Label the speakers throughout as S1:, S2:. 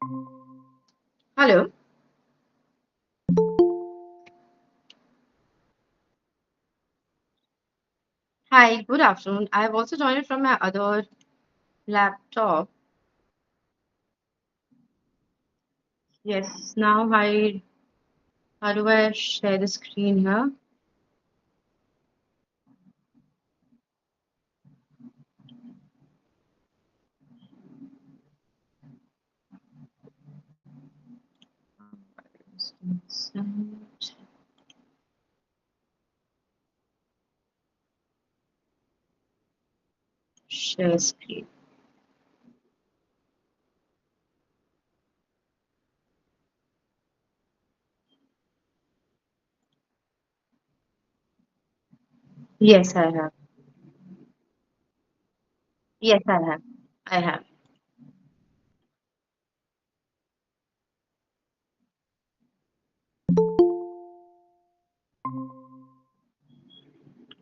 S1: Hello. Hi, good afternoon. I have also joined it from my other laptop. Yes, now how do I share the screen here? Share screen. Yes, I have. Yes, I have. I have.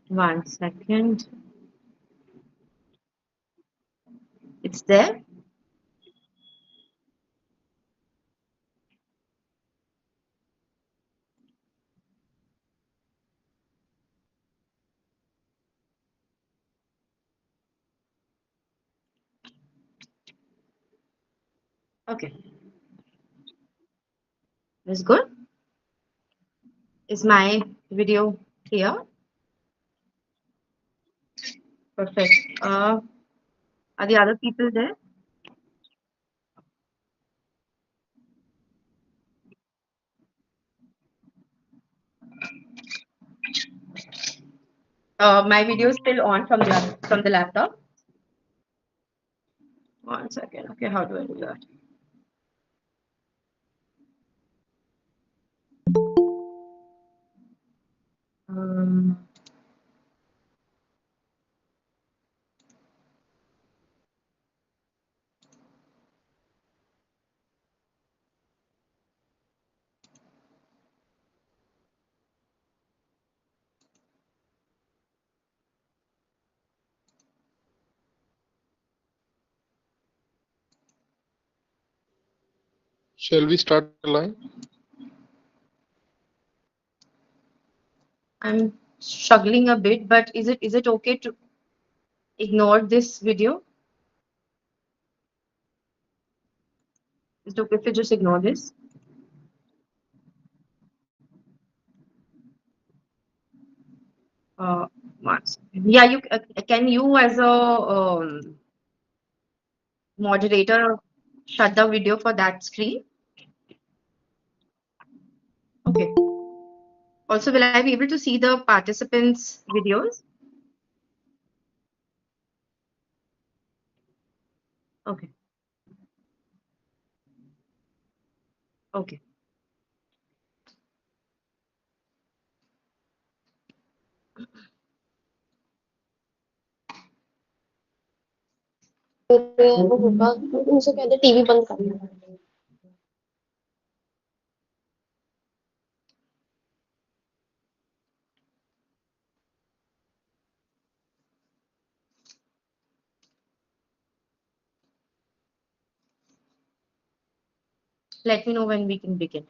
S1: One second. It's there. Okay. It's good. Is my video clear? Perfect. Are the other people there? My video is still on from the laptop. One second. Okay, how do I do that? Um,
S2: Shall we start the line?
S1: I'm struggling a bit, but is it okay to ignore this video? Is it okay if you just ignore this? Uh, One second. Yeah, you can you as a moderator shut the video for that screen? Okay. Also, will I be able to see the participants' videos? Okay. Okay.
S3: फिर वो होगा उनसे कहते TV बंद करना
S1: Let me know when we can begin.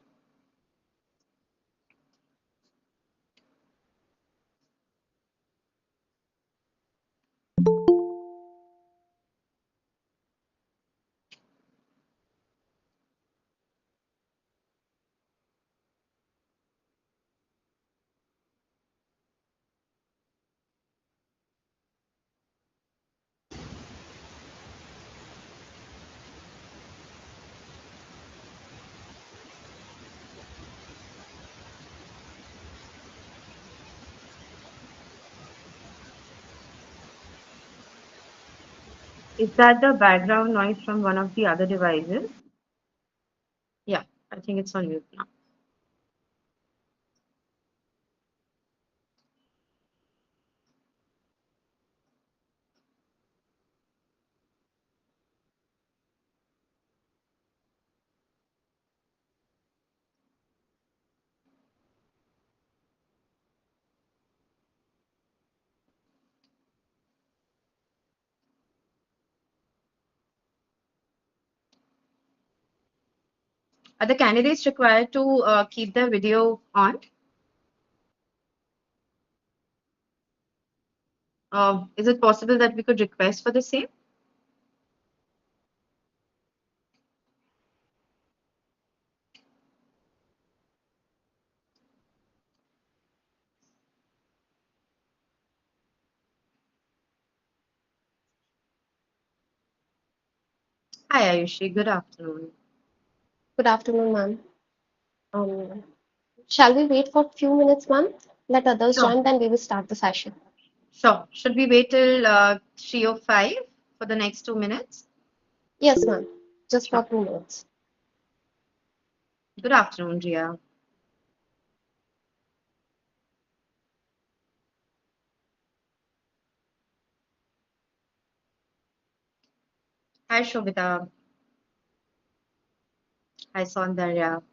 S1: Is that the background noise from one of the other devices? Yeah, I think it's on mute now. Are the candidates required to keep their video on? Is it possible that we could request for the same? Hi, Ayushi. Good afternoon.
S3: Good afternoon, ma'am. Um, shall we wait for a few minutes, ma'am? Let others
S1: Sure.
S3: join, then we will start the session.
S1: Sure. Should we wait till 3:05 for the next 2 minutes?
S3: Yes, ma'am. Just for
S1: Sure.
S3: 2 minutes.
S1: Good afternoon, Ria. Hi, Shobita. Hi, Saundarya.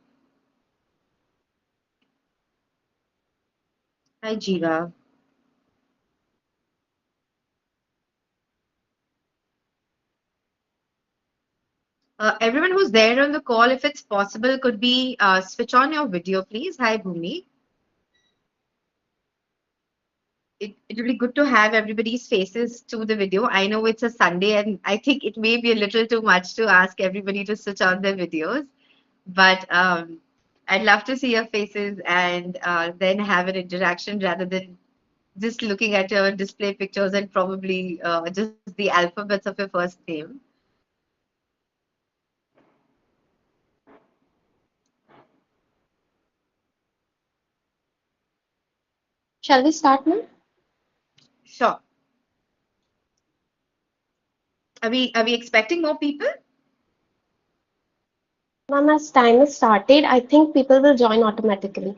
S1: Hi, Jeeva. Everyone who's there on the call, if it's possible, could we switch on your video, please? Hi, Bhumi. It will be good to have everybody's faces to the video. I know it's a Sunday, and I think it may be a little too much to ask everybody to switch on their videos. But I'd love to see your faces and then have an interaction rather than just looking at your display pictures and probably just the alphabets of your first name.
S3: Shall we start, ma'am?
S1: Sure. Are we expecting more people?
S3: Ma'am, as time is started, I think people will join automatically.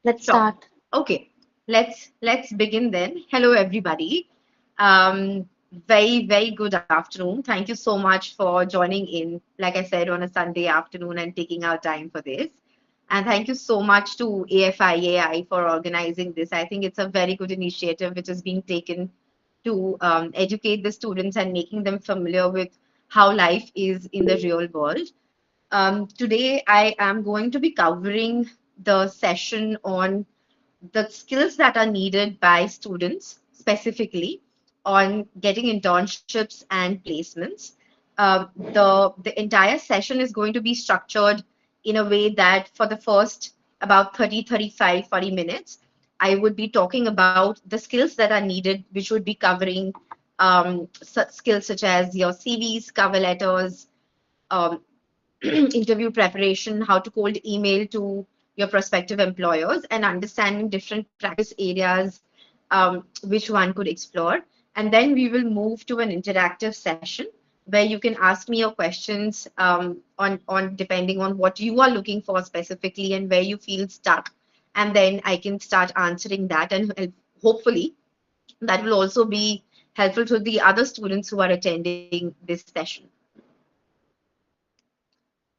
S3: Let's
S1: Sure.
S3: start.
S1: Okay. Let's begin then. Hello, everybody. Very good afternoon. Thank you so much for joining in, like I said, on a Sunday afternoon and taking our time for this. And thank you so much to AFIAI for organizing this. I think it's a very good initiative which is being taken to educate the students and making them familiar with how life is in the real world. Today, I am going to be covering the session on the skills that are needed by students specifically on getting internships and placements. The entire session is going to be structured in a way that for the first about 30, 35, 40 minutes, I would be talking about the skills that are needed, which would be covering such skills such as your CVs, cover letters, um, interview preparation, how to cold email to your prospective employers, and understanding different practice areas which one could explore. And then we will move to an interactive session where you can ask me your questions on depending on what you are looking for specifically and where you feel stuck. And then I can start answering that, and hopefully that will also be helpful to the other students who are attending this session.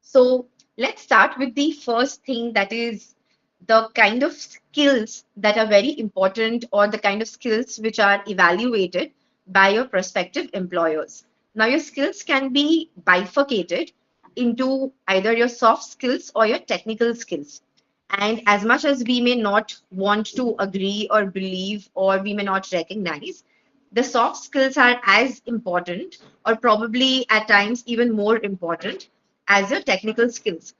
S1: So let's start with the first thing, that is the kind of skills that are very important or the kind of skills which are evaluated by your prospective employers. Now, your skills can be bifurcated into either your soft skills or your technical skills. And as much as we may not want to agree or believe, or we may not recognize, the soft skills are as important, or probably at times even more important, as your technical skills.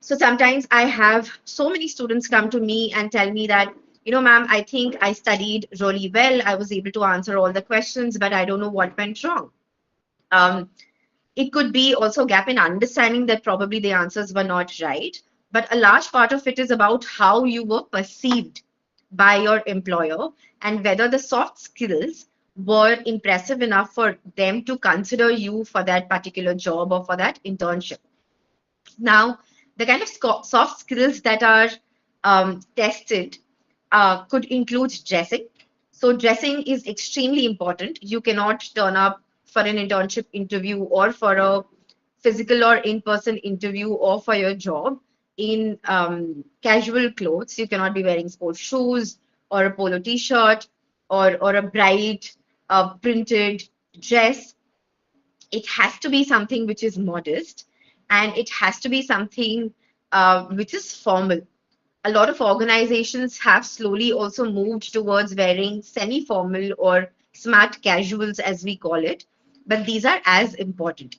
S1: So sometimes I have so many students come to me and tell me that, ma'am, I think I studied really well. I was able to answer all the questions, but I don't know what went wrong. Um, it could be also gap in understanding that probably the answers were not right. But a large part of it is about how you were perceived by your employer and whether the soft skills were impressive enough for them to consider you for that particular job or for that internship. Now, the kind of soft skills that are tested could include dressing. So, dressing is extremely important. You cannot turn up for an internship interview or for a physical or in person interview or for your job in casual clothes. You cannot be wearing sports shoes or a polo t shirt or a bright printed dress. It has to be something which is modest, and it has to be something which is formal. A lot of organizations have slowly also moved towards wearing semi formal or smart casuals, as we call it, but these are as important.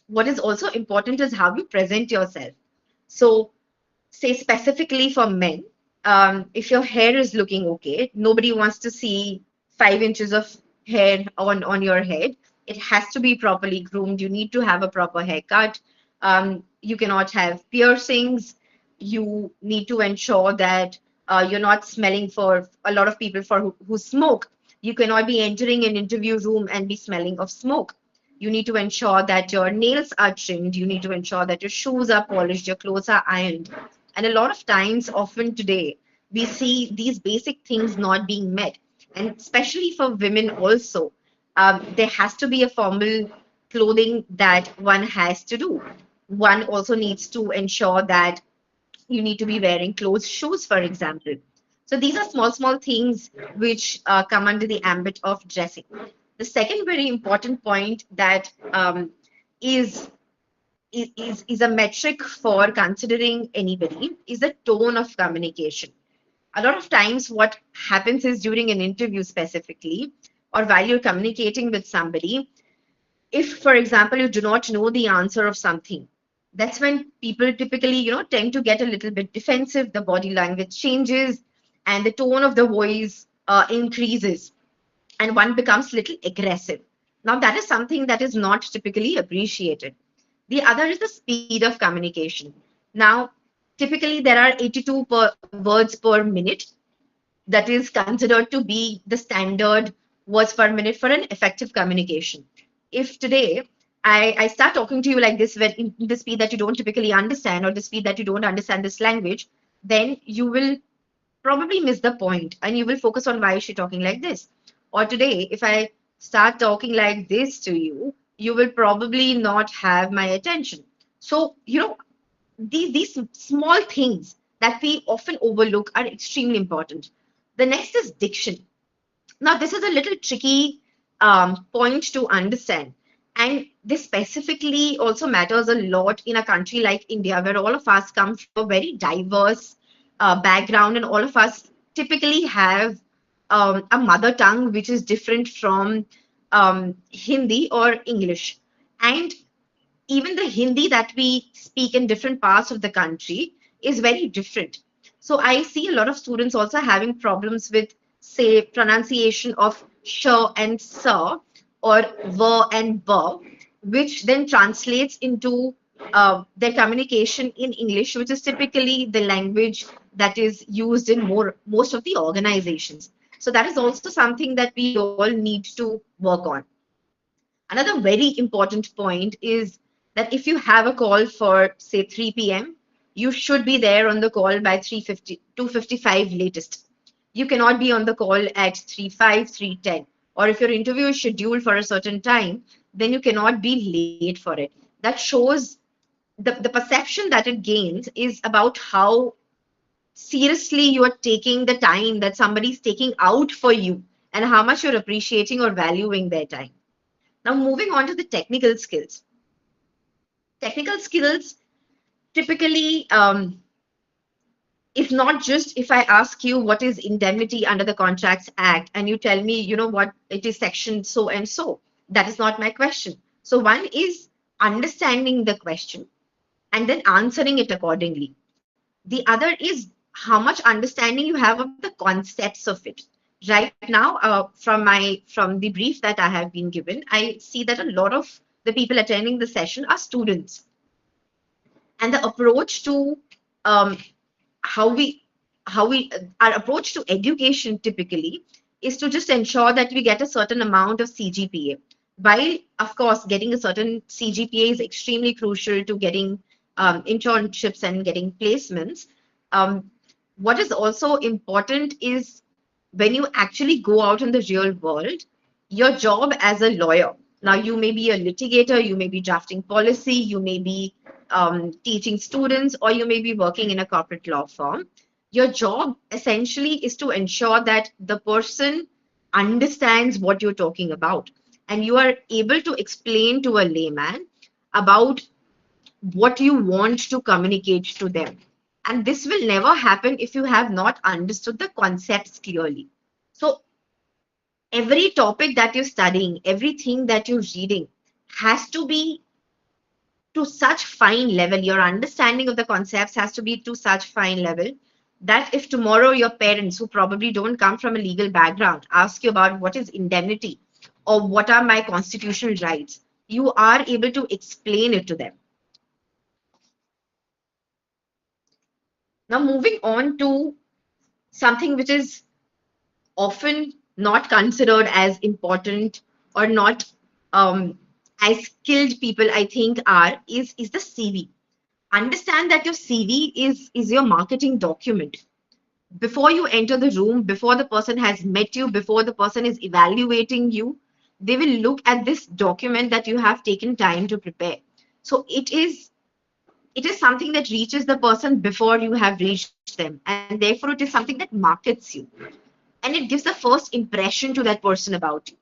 S1: What is also important is how you present yourself. So, say specifically for men, if your hair is looking okay, nobody wants to see 5 inches of hair on your head. It has to be properly groomed. You need to have a proper haircut. You cannot have piercings. You need to ensure that you're not smelling. For a lot of people who smoke, you cannot be entering an interview room and be smelling of smoke. You need to ensure that your nails are trimmed. You need to ensure that your shoes are polished, your clothes are ironed. And a lot of times, often today, we see these basic things not being met. And especially for women, also, there has to be a formal clothing that one has to do. One also needs to ensure that you need to be wearing closed shoes, for example. So these are small, small things which come under the ambit of dressing. The second very important point that is is a metric for considering anybody is the tone of communication. A lot of times, what happens is during an interview specifically, or while you're communicating with somebody, if, for example, you do not know the answer of something, that's when people typically, tend to get a little bit defensive. The body language changes, and the tone of the voice increases, and one becomes a little aggressive. Now, that is something that is not typically appreciated. The other is the speed of communication. Now, typically there are 82 words per minute. That is considered to be the standard words per minute for an effective communication. If today I start talking to you like this, where in the speed that you don't typically understand, or the speed that you don't understand this language, then you will probably miss the point and you will focus on why is she talking like this. Or today, if I start talking like this to you, you will probably not have my attention. So, these small things that we often overlook are extremely important. The next is diction. Now, this is a little tricky point to understand. And this specifically also matters a lot in a country like India, where all of us come from a very diverse background, and all of us typically have a mother tongue which is different from Hindi or English. And even the Hindi that we speak in different parts of the country is very different. So I see a lot of students also having problems with, say, pronunciation of sh and sir, or ver and ber, which then translates into their communication in English, which is typically the language that is used in most of the organizations. So that is also something that we all need to work on. Another very important point is that if you have a call for, say, 3 p.m., you should be there on the call by 3:50, 2:55 latest. You cannot be on the call at 3:05, 3:10. Or if your interview is scheduled for a certain time, then you cannot be late for it. That shows the perception that it gains is about how seriously you are taking the time that somebody's taking out for you, and how much you're appreciating or valuing their time. Now, moving on to the technical skills. Technical skills typically is not just if I ask you what is indemnity under the Contracts Act and you tell me, what it is section so and so. That is not my question. So, one is understanding the question and then answering it accordingly. The other is how much understanding you have of the concepts of it. Right now, from the brief that I have been given, I see that a lot of the people attending the session are students, and the approach to um, how we how we our approach to education typically is to just ensure that we get a certain amount of CGPA. While of course getting a certain CGPA is extremely crucial to getting internships and getting placements, um, what is also important is when you actually go out in the real world, your job as a lawyer. Now, you may be a litigator, you may be drafting policy, you may be teaching students, or you may be working in a corporate law firm. Your job essentially is to ensure that the person understands what you're talking about, and you are able to explain to a layman about what you want to communicate to them. And this will never happen if you have not understood the concepts clearly. So every topic that you're studying, everything that you're reading has to be to such fine level. Your understanding of the concepts has to be to such fine level that if tomorrow your parents, who probably don't come from a legal background, ask you about what is indemnity or what are my constitutional rights, you are able to explain it to them. Now, moving on to something which is often not considered as important or not as skilled people, I think, is the CV. Understand that your CV is your marketing document. Before you enter the room, before the person has met you, before the person is evaluating you, they will look at this document that you have taken time to prepare. So it is something that reaches the person before you have reached them, and therefore it is something that markets you, and it gives the first impression to that person about you.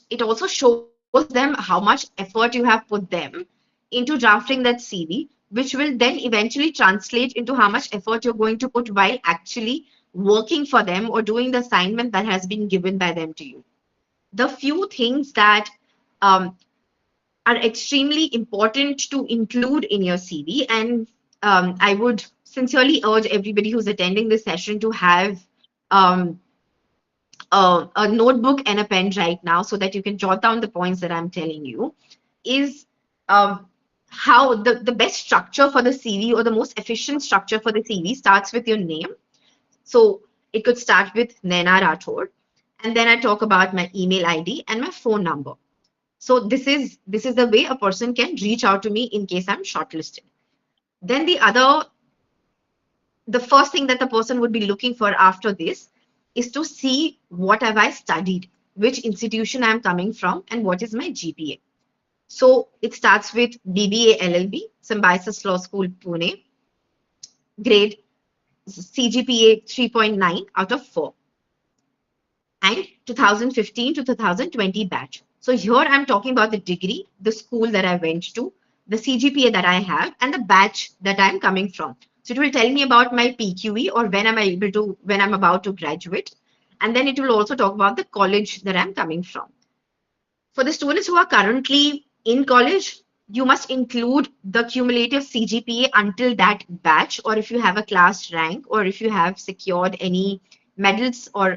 S1: It also shows them how much effort you have put them into drafting that CV, which will then eventually translate into how much effort you're going to put while actually working for them or doing the assignment that has been given by them to you. The few things that um, are extremely important to include in your CV, and I would sincerely urge everybody who's attending this session to have um, a notebook and a pen right now so that you can jot down the points that I'm telling you, is um, how the best structure for the CV or the most efficient structure for the CV starts with your name. So it could start with Naina Rathod, and then I talk about my email ID and my phone number. So this is the way a person can reach out to me in case I'm shortlisted. Then the first thing that the person would be looking for after this is to see what have I studied, which institution I'm coming from, and what is my GPA. So it starts with BBA LLB, Symbiosis Law School, Pune, grade CGPA 3.9 out of 4, and 2015 to 2020 batch. So here I'm talking about the degree, the school that I went to, the CGPA that I have, and the batch that I'm coming from. So it will tell me about my PQE or when I'm about to graduate. And then it will also talk about the college that I'm coming from. For the students who are currently in college, you must include the cumulative CGPA until that batch, or if you have a class rank, or if you have secured any medals or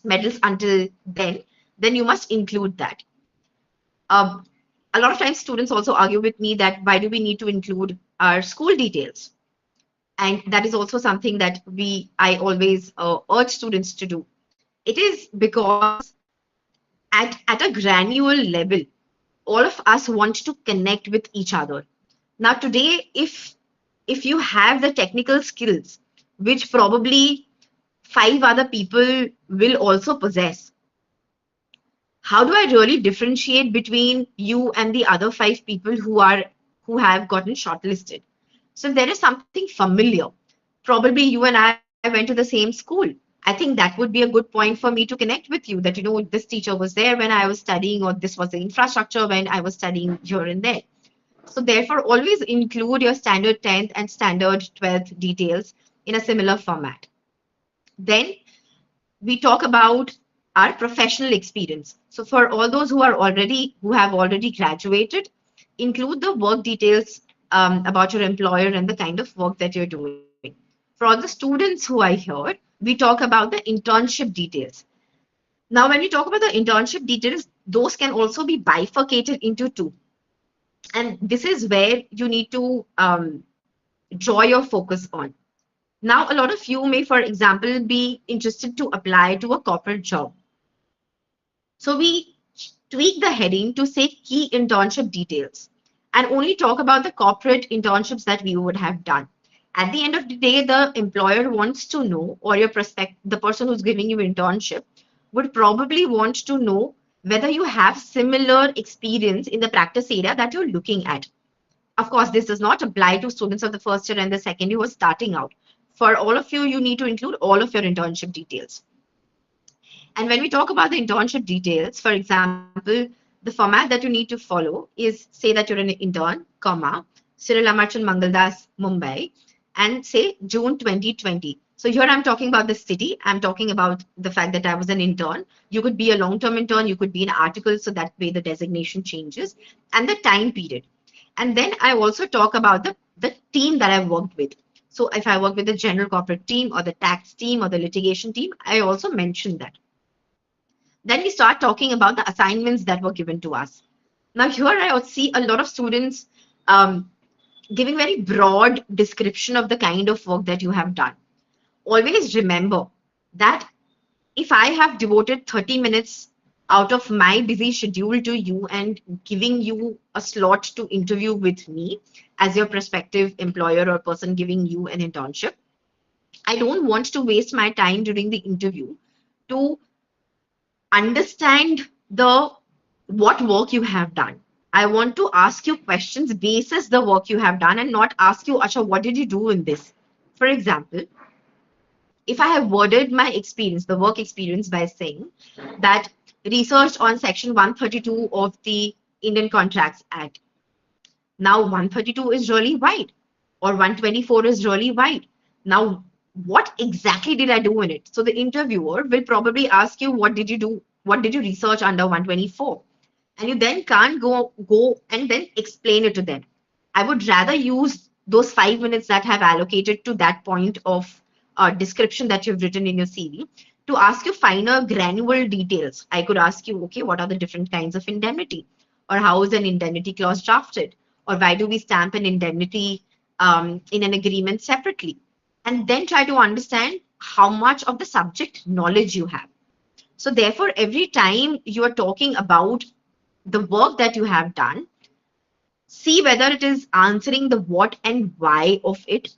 S1: medals until then you must include that. Um, a lot of times students also argue with me that why do we need to include our school details? And that is also something that I always urge students to do. It is because at a granular level, all of us want to connect with each other. Now today, if you have the technical skills, which probably five other people will also possess, how do I really differentiate between you and the other five people who have gotten shortlisted? So if there is something familiar, probably you and I went to the same school. I think that would be a good point for me to connect with you that, this teacher was there when I was studying, or this was the infrastructure when I was studying here and there. So therefore, always include your standard 10th and standard 12th details in a similar format. Then we talk about our professional experience. So for all those who have already graduated, include the work details about your employer and the kind of work that you're doing. For all the students who are here, we talk about the internship details. Now, when we talk about the internship details, those can also be bifurcated into two. And this is where you need to draw your focus on. Now, a lot of you may, for example, be interested to apply to a corporate job. So we tweak the heading to say key internship details and only talk about the corporate internships that we would have done. At the end of the day, the employer wants to know, or the person who's giving you internship would probably want to know whether you have similar experience in the practice area that you're looking at. Of course, this does not apply to students of the first year and the second year who are starting out. For all of you, you need to include all of your internship details. And when we talk about the internship details, for example, the format that you need to follow is say that you're an intern, comma, Cyril Amarchand Mangaldas, Mumbai, and say June 2020. So here I'm talking about the city. I'm talking about the fact that I was an intern. You could be a long-term intern, you could be an article, so that way the designation changes, and the time period. And then I also talk about the team that I've worked with. So if I work with the general corporate team or the tax team or the litigation team, I also mention that. Then we start talking about the assignments that were given to us. Now, here I would see a lot of students giving very broad description of the kind of work that you have done. Always remember that if I have devoted 30 minutes out of my busy schedule to you and giving you a slot to interview with me as your prospective employer or person giving you an internship, I don't want to waste my time during the interview to understand the what work you have done. I want to ask you questions basis the work you have done and not ask you, Asha, what did you do in this? For example, if I have worded my experience, the work experience, by saying that research on Section 132 of the Indian Contracts Act. Now, 132 is really wide, or 124 is really wide. Now, what exactly did I do in it? So the interviewer will probably ask you, what did you do? What did you research under 124? And you then can't go and then explain it to them. I would rather use those 5 minutes that have allocated to that point of description that you've written in your CV to ask you finer granular details. I could ask you, okay, what are the different kinds of indemnity, or how is an indemnity clause drafted, or why do we stamp an indemnity in an agreement separately, and then try to understand how much of the subject knowledge you have. So therefore, every time you are talking about the work that you have done, see whether it is answering the what and why of it.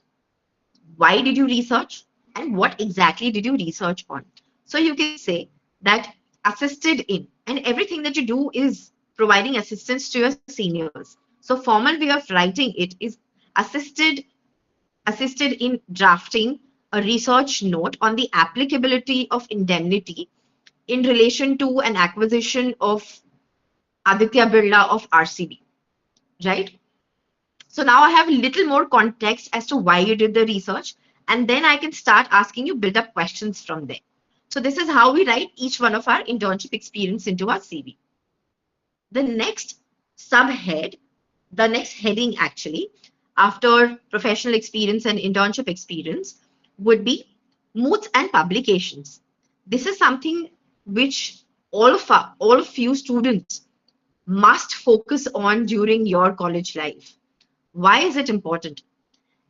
S1: Why did you research? And what exactly did you research on? So you can say that assisted in, and everything that you do is providing assistance to your seniors. So formal way of writing it is assisted assisted in drafting a research note on the applicability of indemnity in relation to an acquisition of Aditya Birla of RCB, right? So now I have a little more context as to why you did the research, and then I can start asking you build up questions from there. So this is how we write each one of our internship experience into our CV. The next subhead, the next heading actually, after professional experience and internship experience, would be moods and publications. This is something which all of you students must focus on during your college life. Why is it important?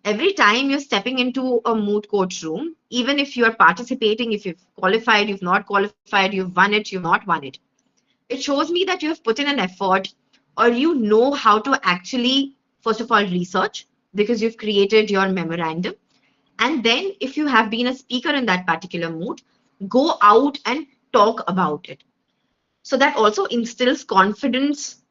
S1: Every time you're stepping into a moot court room, even if you're participating, if you've qualified, you've not qualified, you've won it, you've not won it shows me that you have put in an effort, or you know how to actually, first of all, research because you've created your memorandum. And then, if you have been a speaker in that particular moot, go out and talk about it. So that also instills confidence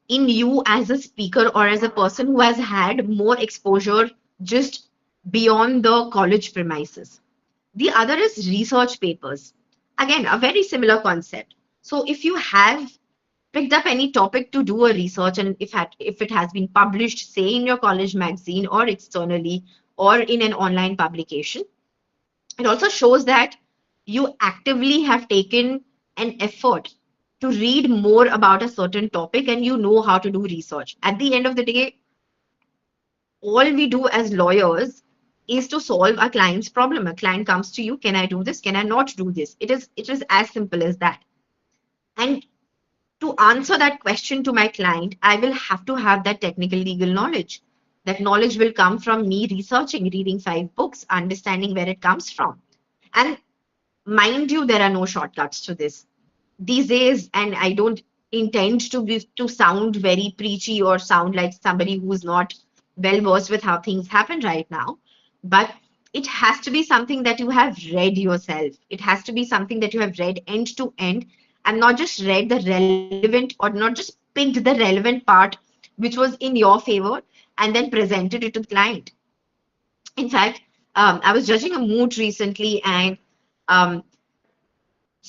S1: in you as a speaker or as a person who has had more exposure just beyond the college premises. The other is research papers. Again, a very similar concept. So if you have picked up any topic to do a research, and if it has been published, say in your college magazine or externally or in an online publication, it also shows that you actively have taken an effort to read more about a certain topic and you know how to do research. At the end of the day, all we do as lawyers is to solve a client's problem. A client comes to you, can I do this? Can I not do this? It is as simple as that. And to answer that question to my client, I will have to have that technical legal knowledge. That knowledge will come from me researching, reading 5 books, understanding where it comes from. And mind you, there are no shortcuts to this these days, and I don't intend to sound very preachy or sound like somebody who's not well versed with how things happen right now, but it has to be something that you have read yourself. It has to be something that you have read end to end, and not just read the relevant, or not just picked the relevant part which was in your favor and then presented it to the client. In fact, I was judging a moot recently, and um,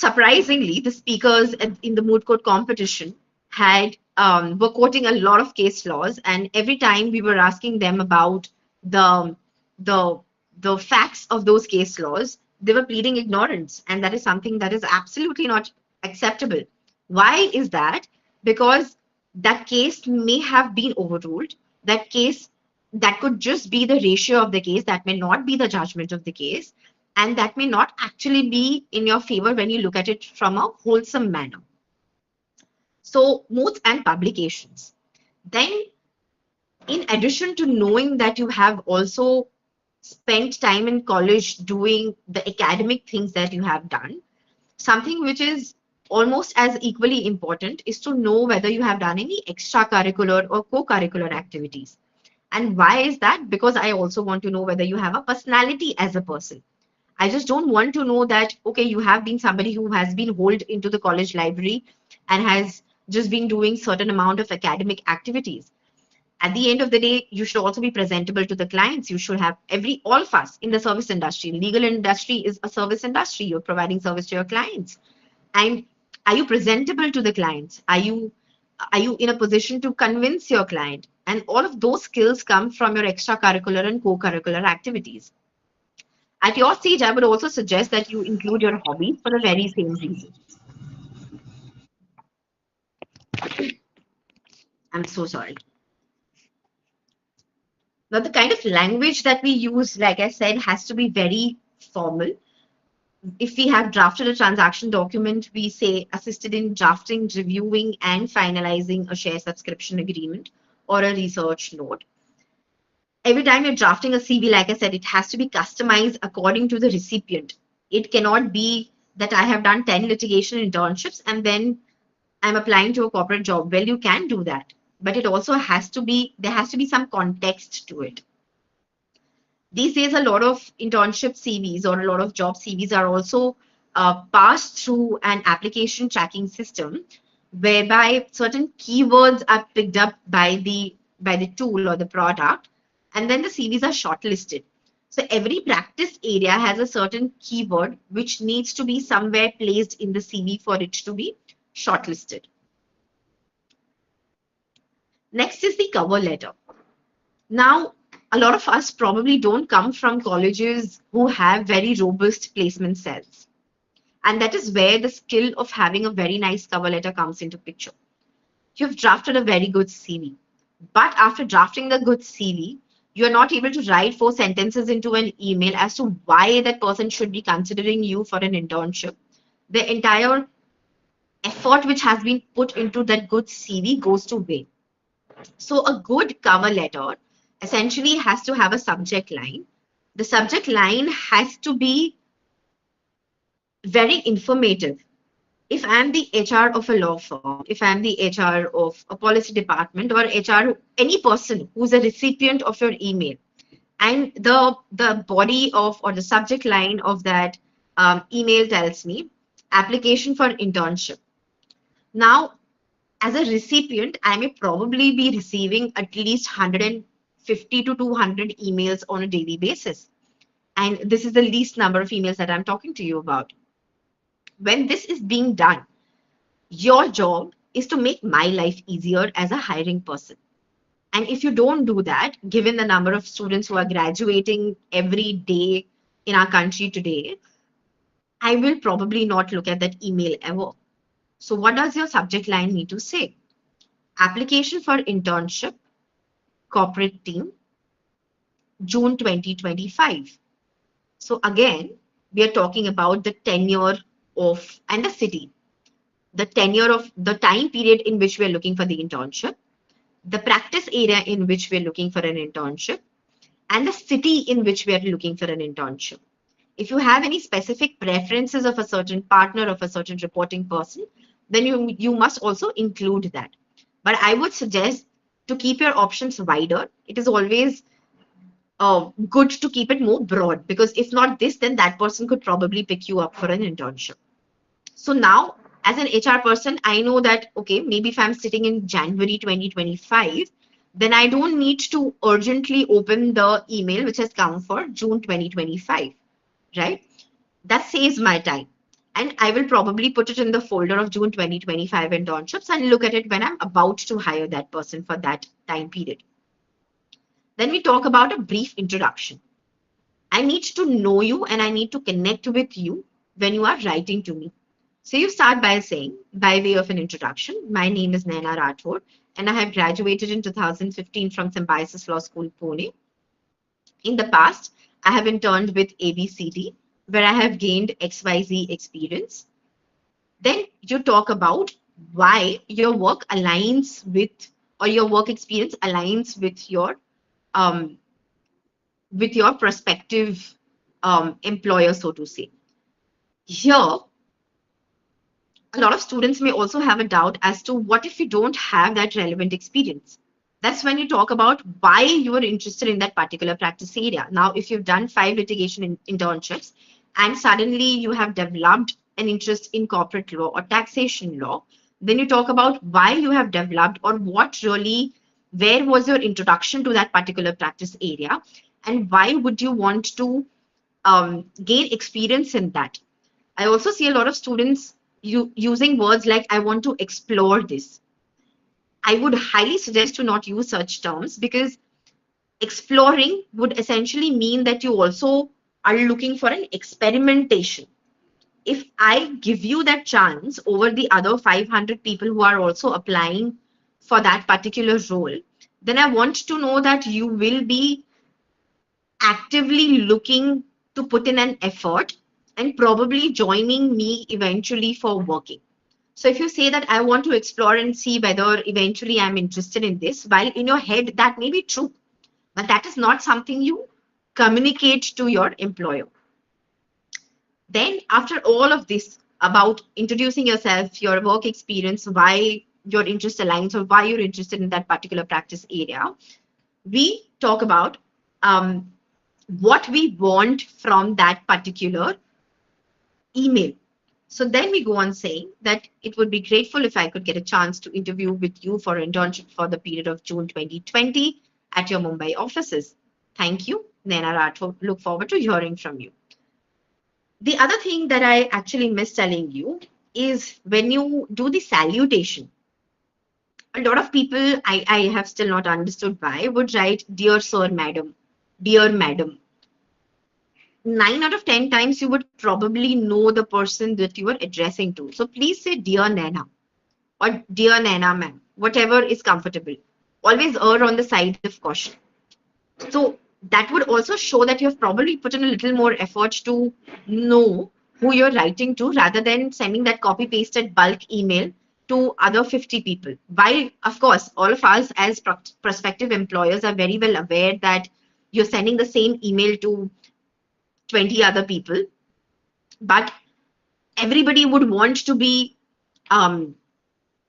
S1: Surprisingly, the speakers in the moot court competition had were quoting a lot of case laws, and every time we were asking them about the the the facts of those case laws, they were pleading ignorance, and that is something that is absolutely not acceptable. Why is that? Because that case may have been overruled. That case, that could just be the ratio of the case, that may not be the judgment of the case, and that may not actually be in your favor when you look at it from a wholesome manner. So, moots and publications. Then, in addition to knowing that you have also spent time in college doing the academic things that you have done, something which is almost as equally important is to know whether you have done any extracurricular or co-curricular activities. And why is that? Because I also want to know whether you have a personality as a person. I just don't want to know that, okay, you have been somebody who has been holed into the college library and has just been doing certain amount of academic activities. At the end of the day, you should also be presentable to the clients. You should have all of us in the service industry. Legal industry is a service industry. You're providing service to your clients. And are you presentable to the clients? Are you in a position to convince your client? And all of those skills come from your extracurricular and co-curricular activities. At your stage, I would also suggest that you include your hobbies for the very same reason. I'm so sorry. Now, the kind of language that we use, like I said, has to be very formal. If we have drafted a transaction document, we say assisted in drafting, reviewing, and finalizing a share subscription agreement or a research note. Every time you're drafting a CV, like I said, it has to be customized according to the recipient. It cannot be that I have done 10 litigation internships and then I'm applying to a corporate job. Well, you can do that, but it also has to be, there has to be some context to it. These days, a lot of internship CVs or a lot of job CVs are also passed through an application tracking system whereby certain keywords are picked up by the tool or the product, and then the CVs are shortlisted. So every practice area has a certain keyword which needs to be somewhere placed in the CV for it to be shortlisted. Next is the cover letter. Now, a lot of us probably don't come from colleges who have very robust placement cells. And that is where the skill of having a very nice cover letter comes into picture. You've drafted a very good CV. But after drafting the good CV, you're not able to write 4 sentences into an email as to why that person should be considering you for an internship. The entire effort which has been put into that good CV goes to waste. So a good cover letter essentially has to have a subject line. The subject line has to be very informative. If I'm the HR of a law firm, if I'm the HR of a policy department or HR, any person who's a recipient of your email, and the body of or the subject line of that email tells me application for internship. Now, as a recipient, I may probably be receiving at least 150 to 200 emails on a daily basis. And this is the least number of emails that I'm talking to you about. When this is being done, your job is to make my life easier as a hiring person. And if you don't do that, given the number of students who are graduating every day in our country today, I will probably not look at that email ever. So, what does your subject line need to say? Application for internship, corporate team, June 2025. So again, we are talking about the tenure of and the city, the tenure of the time period in which we are looking for the internship, the practice area in which we are looking for an internship, and the city in which we are looking for an internship. If you have any specific preferences of a certain partner, of a certain reporting person, then you must also include that. But I would suggest to keep your options wider. It is always good to keep it more broad, because if not this, then that person could probably pick you up for an internship. So now, as an HR person, I know that, okay, maybe if I'm sitting in January 2025, then I don't need to urgently open the email which has come for June 2025, right? That saves my time. And I will probably put it in the folder of June 2025 internships and look at it when I'm about to hire that person for that time period. Then we talk about a brief introduction. I need to know you and I need to connect with you when you are writing to me. So you start by saying, by way of an introduction, my name is Naina Rathod and I have graduated in 2015 from Symbiosis Law School, Pune. In the past, I have interned with ABCD, where I have gained XYZ experience. Then you talk about why your work aligns with, or your work experience aligns um, with your prospective employer, so to say. Here, a lot of students may also have a doubt as to what if you don't have that relevant experience. That's when you talk about why you are interested in that particular practice area. Now, if you've done 5 litigation internships and suddenly you have developed an interest in corporate law or taxation law, then you talk about why you have developed or what really, where was your introduction to that particular practice area, and why would you want to gain experience in that. I also see a lot of students using words like, I want to explore this. I would highly suggest to not use such terms because exploring would essentially mean that you also are looking for an experimentation. If I give you that chance over the other 500 people who are also applying for that particular role, then I want to know that you will be actively looking to put in an effort and probably joining me eventually for working. So if you say that I want to explore and see whether eventually I'm interested in this, while in your head that may be true, but that is not something you communicate to your employer. Then after all of this about introducing yourself, your work experience, why your interest aligns or why you're interested in that particular practice area, we talk about um, what we want from that particular email. So then we go on saying that it would be grateful if I could get a chance to interview with you for an internship for the period of June 2020 at your Mumbai offices. Thank you, Naina Rathod. Look forward to hearing from you. The other thing that I actually missed telling you is when you do the salutation, a lot of people, I have still not understood why, would write, Dear Sir, Madam, Dear Madam. 9 out of 10 times you would probably know the person that you are addressing to. So please say Dear Nana or Dear Nana ma'am, whatever is comfortable. Always err on the side of caution. So that would also show that you have probably put in a little more effort to know who you're writing to rather than sending that copy pasted bulk email to other 50 people. While, of course, all of us as prospective employers are very well aware that you're sending the same email to 20 other people, but everybody would want to be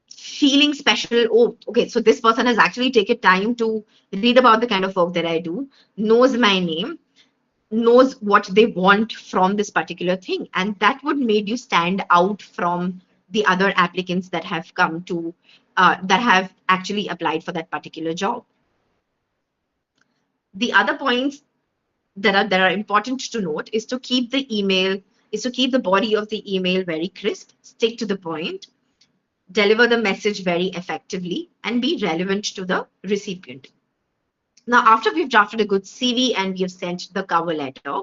S1: feeling special. Oh, okay, so this person has actually taken time to read about the kind of work that I do, knows my name, knows what they want from this particular thing, and that would make you stand out from the other applicants that have come to that have actually applied for that particular job. The other points that are important to note is to keep the body of the email very crisp, stick to the point, deliver the message very effectively, and be relevant to the recipient. Now, after we've drafted a good CV and we have sent the cover letter,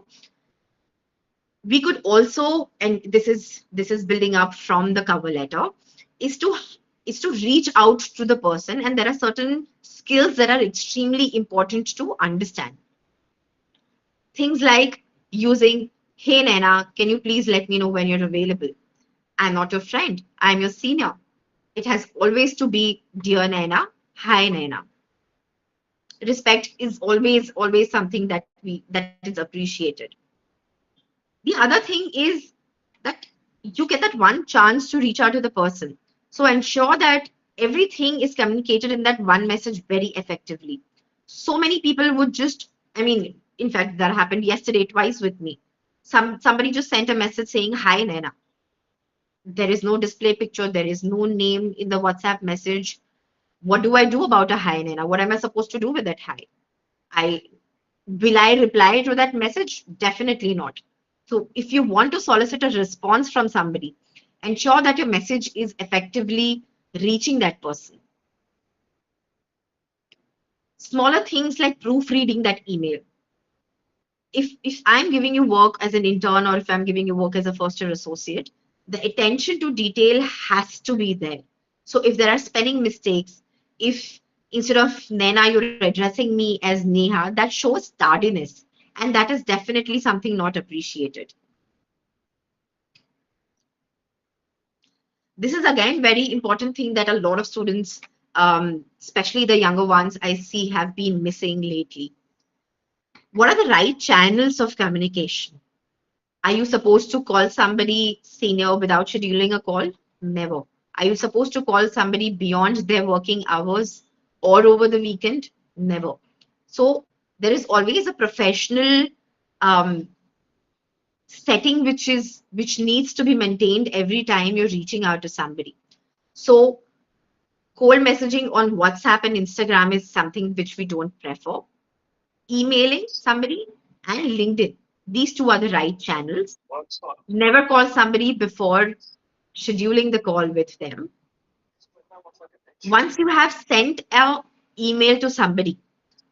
S1: we could also, and this is building up from the cover letter, is to reach out to the person, and there are certain skills that are extremely important to understand. Things like using, hey Naina, can you please let me know when you're available? I'm not your friend, I'm your senior. It has always to be dear Naina, hi Naina. Respect is always something that is appreciated. The other thing is that you get that one chance to reach out to the person. So ensure that everything is communicated in that one message very effectively. So many people would just, I mean, in fact, that happened yesterday twice with me. Somebody just sent a message saying, hi, Naina. There is no display picture, there is no name in the WhatsApp message. What do I do about a hi, Naina? What am I supposed to do with that hi? I Will I reply to that message? Definitely not. So if you want to solicit a response from somebody, ensure that your message is effectively reaching that person. Smaller things like proofreading that email. If I'm giving you work as an intern or if I'm giving you work as a first year associate, the attention to detail has to be there. So if there are spelling mistakes, if instead of Nena you're addressing me as Neha, that shows tardiness, and that is definitely something not appreciated. This is again very important thing that a lot of students, especially the younger ones I see, have been missing lately. What are the right channels of communication? Are you supposed to call somebody senior without scheduling a call? Never. Are you supposed to call somebody beyond their working hours or over the weekend? Never. So there is always a professional um, setting which needs to be maintained every time you're reaching out to somebody. So cold messaging on WhatsApp and Instagram is something which we don't prefer. Emailing somebody and LinkedIn. These two are the right channels. Never call somebody before scheduling the call with them. Once you have sent an email to somebody,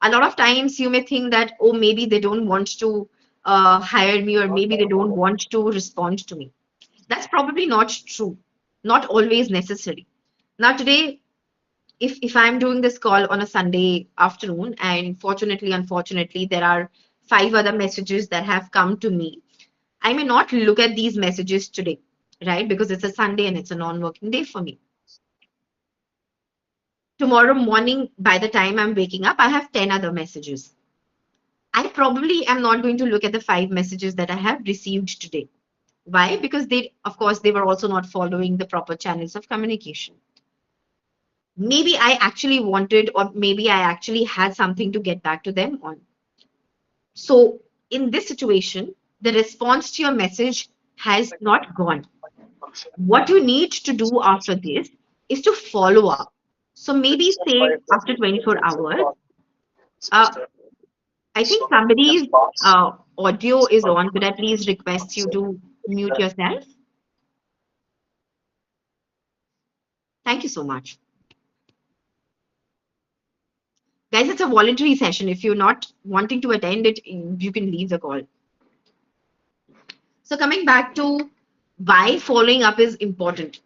S1: a lot of times you may think that, oh, maybe they don't want to hire me, or maybe they don't want to respond to me. That's probably not true, not always necessary. Now, today, if I'm doing this call on a Sunday afternoon, and fortunately, unfortunately, there are 5 other messages that have come to me, I may not look at these messages today, right? Because it's a Sunday and it's a non-working day for me. Tomorrow morning, by the time I'm waking up, I have 10 other messages. I probably am not going to look at the 5 messages that I have received today. Why? Because of course, they were also not following the proper channels of communication. Maybe I actually wanted, or maybe I actually had something to get back to them on. So, in this situation, the response to your message has not gone. What you need to do after this is to follow up. So, maybe say after 24 hours, uh, I think somebody's audio is on. Could I please request you to mute yourself? Thank you so much. Guys, it's a voluntary session. If you're not wanting to attend it, you can leave the call. So, coming back to why following up is important.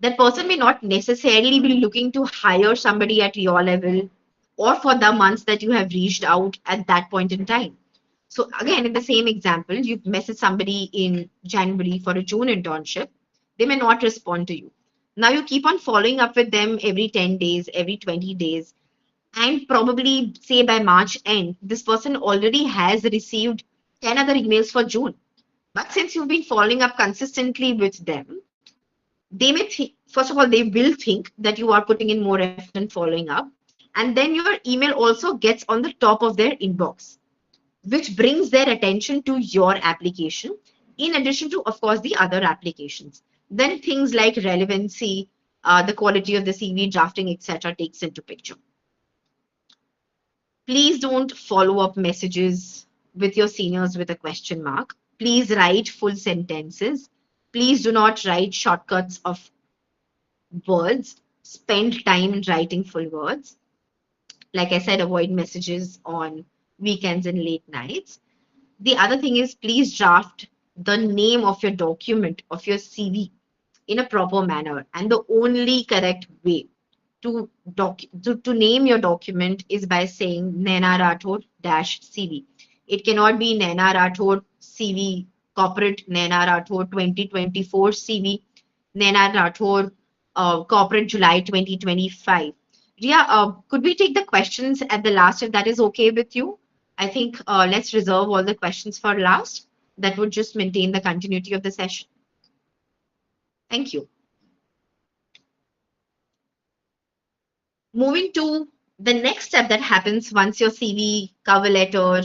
S1: That person may not necessarily be looking to hire somebody at your level or for the months that you have reached out at that point in time. So again, in the same example, you message somebody in January for a June internship, they may not respond to you. Now you keep on following up with them every 10 days, every 20 days, and probably say by March end, this person already has received 10 other emails for June. But since you've been following up consistently with them, they may think, first of all, they will think that you are putting in more effort in following up. And then your email also gets on the top of their inbox, which brings their attention to your application, in addition to, of course, the other applications. Then things like relevancy, the quality of the CV drafting, etc., takes into picture. Please don't follow up messages with your seniors with a question mark. Please write full sentences. Please do not write shortcuts of words. Spend time in writing full words. Like I said, avoid messages on weekends and late nights. The other thing is, please draft the name of your document, of your CV, in a proper manner. And the only correct way to name your document is by saying Naina Rathod dash CV. It cannot be Naina Rathod CV corporate, Naina Rathod 2024 CV, Naina Rathod corporate July 2025. Ria, could we take the questions at the last if that is okay with you? I think let's reserve all the questions for last. That would just maintain the continuity of the session. Thank you. Moving to the next step that happens once your CV, cover letter,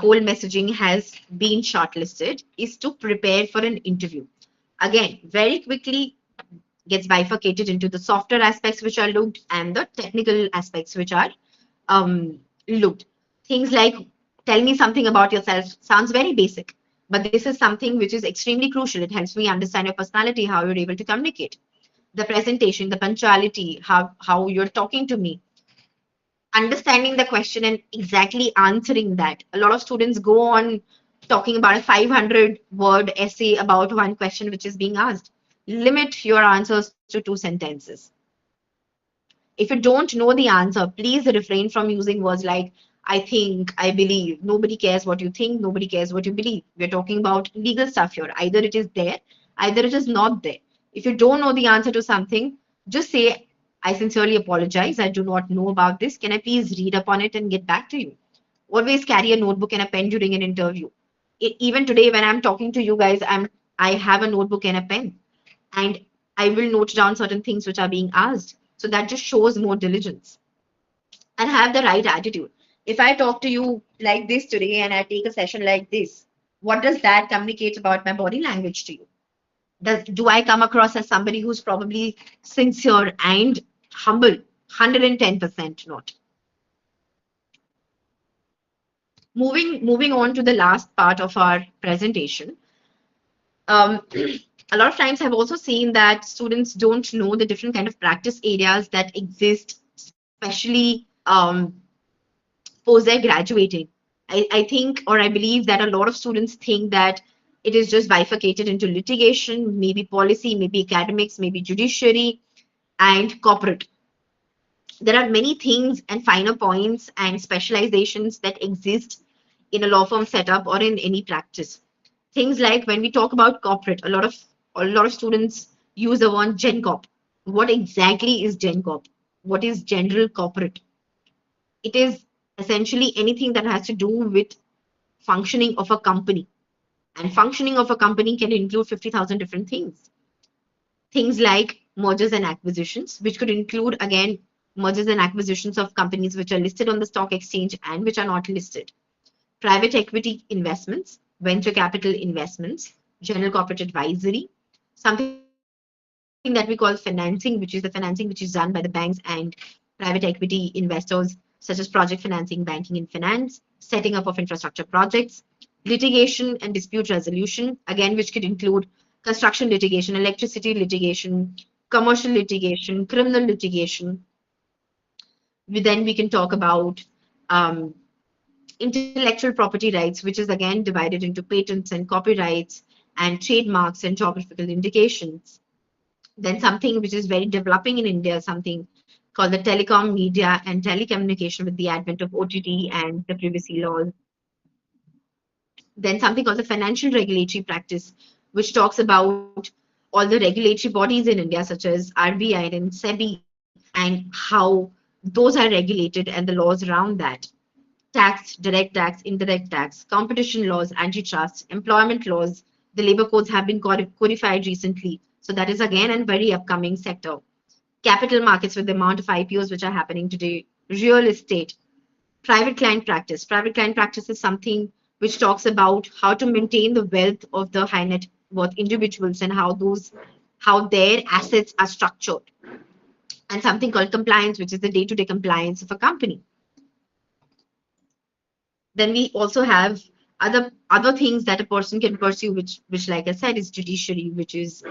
S1: cold messaging has been shortlisted is to prepare for an interview. Again, very quickly gets bifurcated into the softer aspects which are looked and the technical aspects which are looked. Things like tell me something about yourself sounds very basic. But this is something which is extremely crucial. It helps me understand your personality, how you're able to communicate, the presentation, the punctuality, how you're talking to me, understanding the question and exactly answering that. A lot of students go on talking about a 500-word essay about one question which is being asked. Limit your answers to 2 sentences. If you don't know the answer, please refrain from using words like I think, I believe. Nobody cares what you think, nobody cares what you believe. We're talking about legal stuff here. Either it is there, either it is not there. If you don't know the answer to something, just say, I sincerely apologize. I do not know about this. Can I please read upon it and get back to you? Always carry a notebook and a pen during an interview. Even today, when I'm talking to you guys, I have a notebook and a pen, and I will note down certain things which are being asked. So that just shows more diligence and have the right attitude. If I talk to you like this today and I take a session like this, what does that communicate about my body language to you? Do I come across as somebody who's probably sincere and humble? 110% not. Moving on to the last part of our presentation. A lot of times I've also seen that students don't know the different kind of practice areas that exist, especially post their graduating. I think or I believe that a lot of students think that it is just bifurcated into litigation, maybe policy, maybe academics, maybe judiciary, and corporate. There are many things and finer points and specializations that exist in a law firm setup or in any practice. Things like when we talk about corporate, a lot of students use the word Gen Corp. What exactly is Gen Corp? What is general corporate? It is essentially anything that has to do with functioning of a company. And functioning of a company can include 50,000 different things. Things like mergers and acquisitions, which could include, again, mergers and acquisitions of companies which are listed on the stock exchange and which are not listed. Private equity investments, venture capital investments, general corporate advisory, something that we call financing, which is the financing which is done by the banks and private equity investors, such as project financing, banking, and finance, setting up of infrastructure projects, litigation and dispute resolution, again, which could include construction litigation, electricity litigation, commercial litigation, criminal litigation. Then we can talk about um, intellectual property rights, which is again divided into patents and copyrights and trademarks and geographical indications. Then something which is very developing in India, something called the telecom, media, and telecommunication with the advent of OTT and the privacy laws. Then something called the financial regulatory practice, which talks about all the regulatory bodies in India, such as RBI and SEBI, and how those are regulated and the laws around that. Tax, direct tax, indirect tax, competition laws, antitrust, employment laws. The labor codes have been codified recently. So that is again a very upcoming sector. Capital markets with the amount of IPOs which are happening today, real estate, private client practice. Private client practice is something which talks about how to maintain the wealth of the high net worth individuals and how their assets are structured. And something called compliance, which is the day-to-day compliance of a company. Then we also have other things that a person can pursue, which like I said is judiciary, which is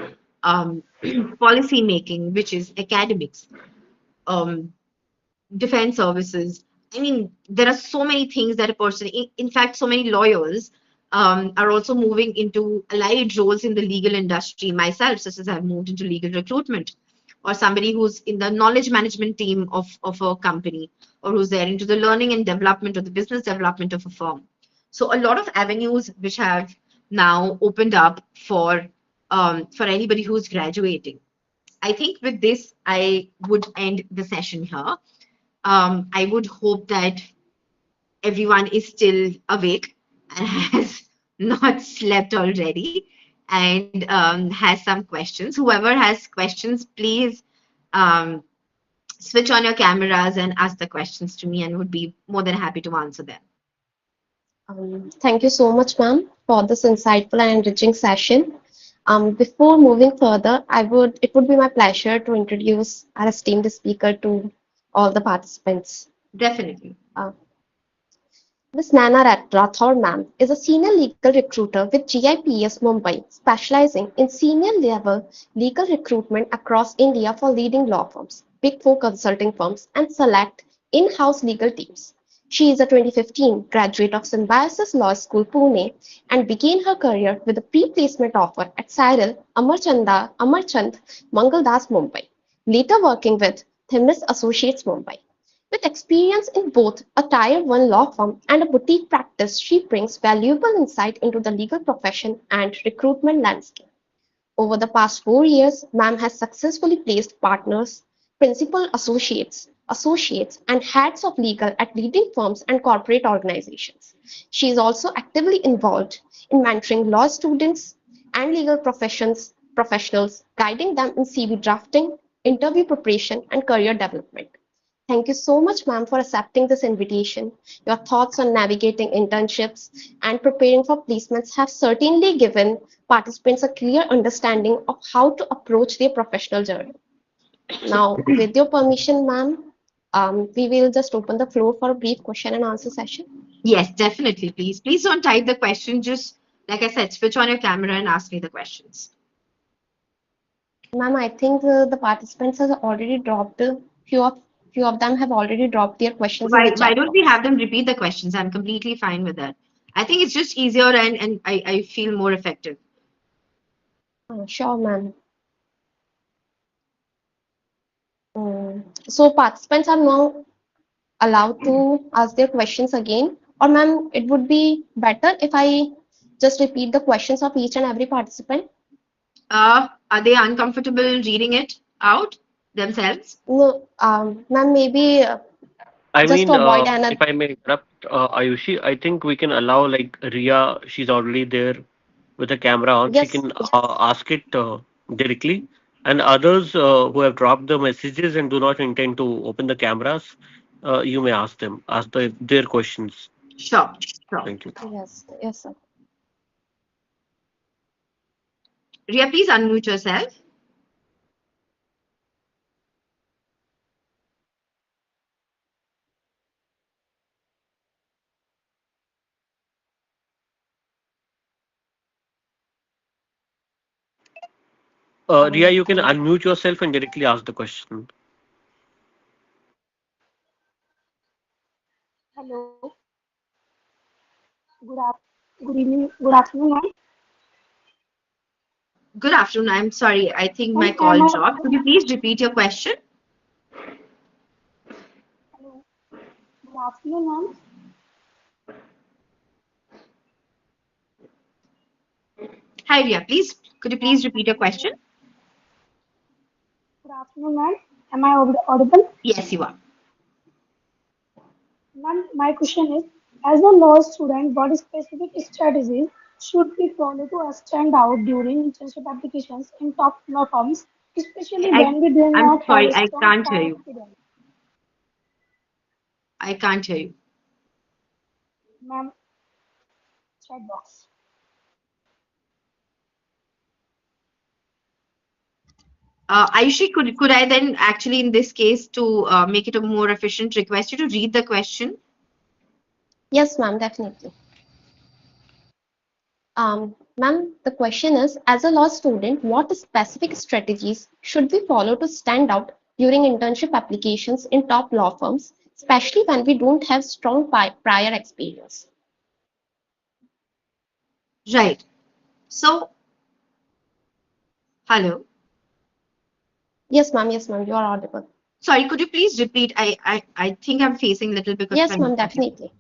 S1: policy making, which is academics, um, defense services. I mean, there are so many things that a person, in fact, so many lawyers are also moving into allied roles in the legal industry. Myself, such as I've moved into legal recruitment, or somebody who's in the knowledge management team of a company, or who's there into the learning and development or the business development of a firm. So a lot of avenues which have now opened up for anybody who's graduating. I think with this, I would end the session here. I would hope that everyone is still awake and has not slept already and has some questions. Whoever has questions, please um, switch on your cameras and ask the questions to me and would be more than happy to answer them.
S3: Thank you so much, ma'am, for this insightful and enriching session. Before moving further, it would be my pleasure to introduce our esteemed speaker to all the participants.
S1: Definitely.
S3: Uh, Ms. Nana Rathore, ma'am, is a senior legal recruiter with GIPS Mumbai, specializing in senior level legal recruitment across India for leading law firms, Big Four consulting firms, and select in-house legal teams. She is a 2015 graduate of Symbiosis Law School, Pune, and began her career with a pre-placement offer at Cyril Amarchand Mangaldas, Mumbai, later working with Themis Associates, Mumbai. With experience in both a Tier 1 law firm and a boutique practice, she brings valuable insight into the legal profession and recruitment landscape. Over the past 4 years, ma'am has successfully placed partners, principal associates, and heads of legal at leading firms and corporate organizations. She is also actively involved in mentoring law students and legal professionals, guiding them in CV drafting, interview preparation, and career development. Thank you so much, ma'am, for accepting this invitation. Your thoughts on navigating internships and preparing for placements have certainly given participants a clear understanding of how to approach their professional journey. Now, with your permission, ma'am, we will just open the floor for a brief question and answer session.
S1: Yes, definitely. Please. Please don't type the question. Just, like I said, switch on your camera and ask me the questions.
S3: Ma'am, I think the participants have already dropped few of them have already dropped their questions in the
S1: Why
S3: chat
S1: don't we
S3: box.
S1: have them repeat the questions? I'm completely fine with that. I think it's just easier and I feel more effective.
S3: Sure, ma'am. So participants are now allowed to ask their questions again? Or ma'am, it would be better if I just repeat the questions of each and every participant?
S1: Are they uncomfortable reading it out themselves?
S3: No, ma'am, maybe
S2: I
S3: just to
S2: mean,
S3: avoid another.
S2: if I may interrupt, Ayushi, I think we can allow like Ria, she's already there with the camera on. She
S3: Yes,
S2: can ask it directly. And others who have dropped the messages and do not intend to open the cameras, you may ask them, their questions.
S1: Sure, sure.
S2: Thank you.
S3: yes, sir.
S1: Ria, please unmute yourself.
S2: Ria, you can
S3: Thank you.
S2: unmute yourself and directly ask the question.
S4: Hello, good evening, good afternoon, ma'am.
S1: Good afternoon. I'm sorry. I think my
S4: Ma'am,
S1: call
S4: am I
S1: dropped. Could
S4: audible?
S1: you please repeat your question?
S4: Hello, good afternoon, ma'am.
S1: Hi, Ria. Please, could you
S4: Good
S1: please repeat your question?
S4: afternoon, good afternoon, ma'am. Am I audible?
S1: Yes, you are.
S4: Ma'am, my question is, as a law student, what specific strategies should we follow to stand out during internship applications in top law firms, especially
S1: I,
S4: when we do
S1: I'm
S4: not have
S1: sorry.
S4: a
S1: I
S4: strong
S1: can't hear
S4: prior
S1: you.
S4: experience?
S1: I can't hear you.
S4: Ma'am, chat box.
S1: Ayushi, could I then actually, in this case, to make it a more efficient, request you to read the question?
S3: Yes, ma'am, definitely. Ma'am, the question is, as a law student, what specific strategies should we follow to stand out during internship applications in top law firms, especially when we don't have strong prior experience?
S1: Right. So, hello.
S3: Yes, ma'am, you are audible.
S1: Sorry, could you please repeat? I think I'm facing a little bit of
S3: Yes, ma'am,
S1: confusion.
S3: definitely.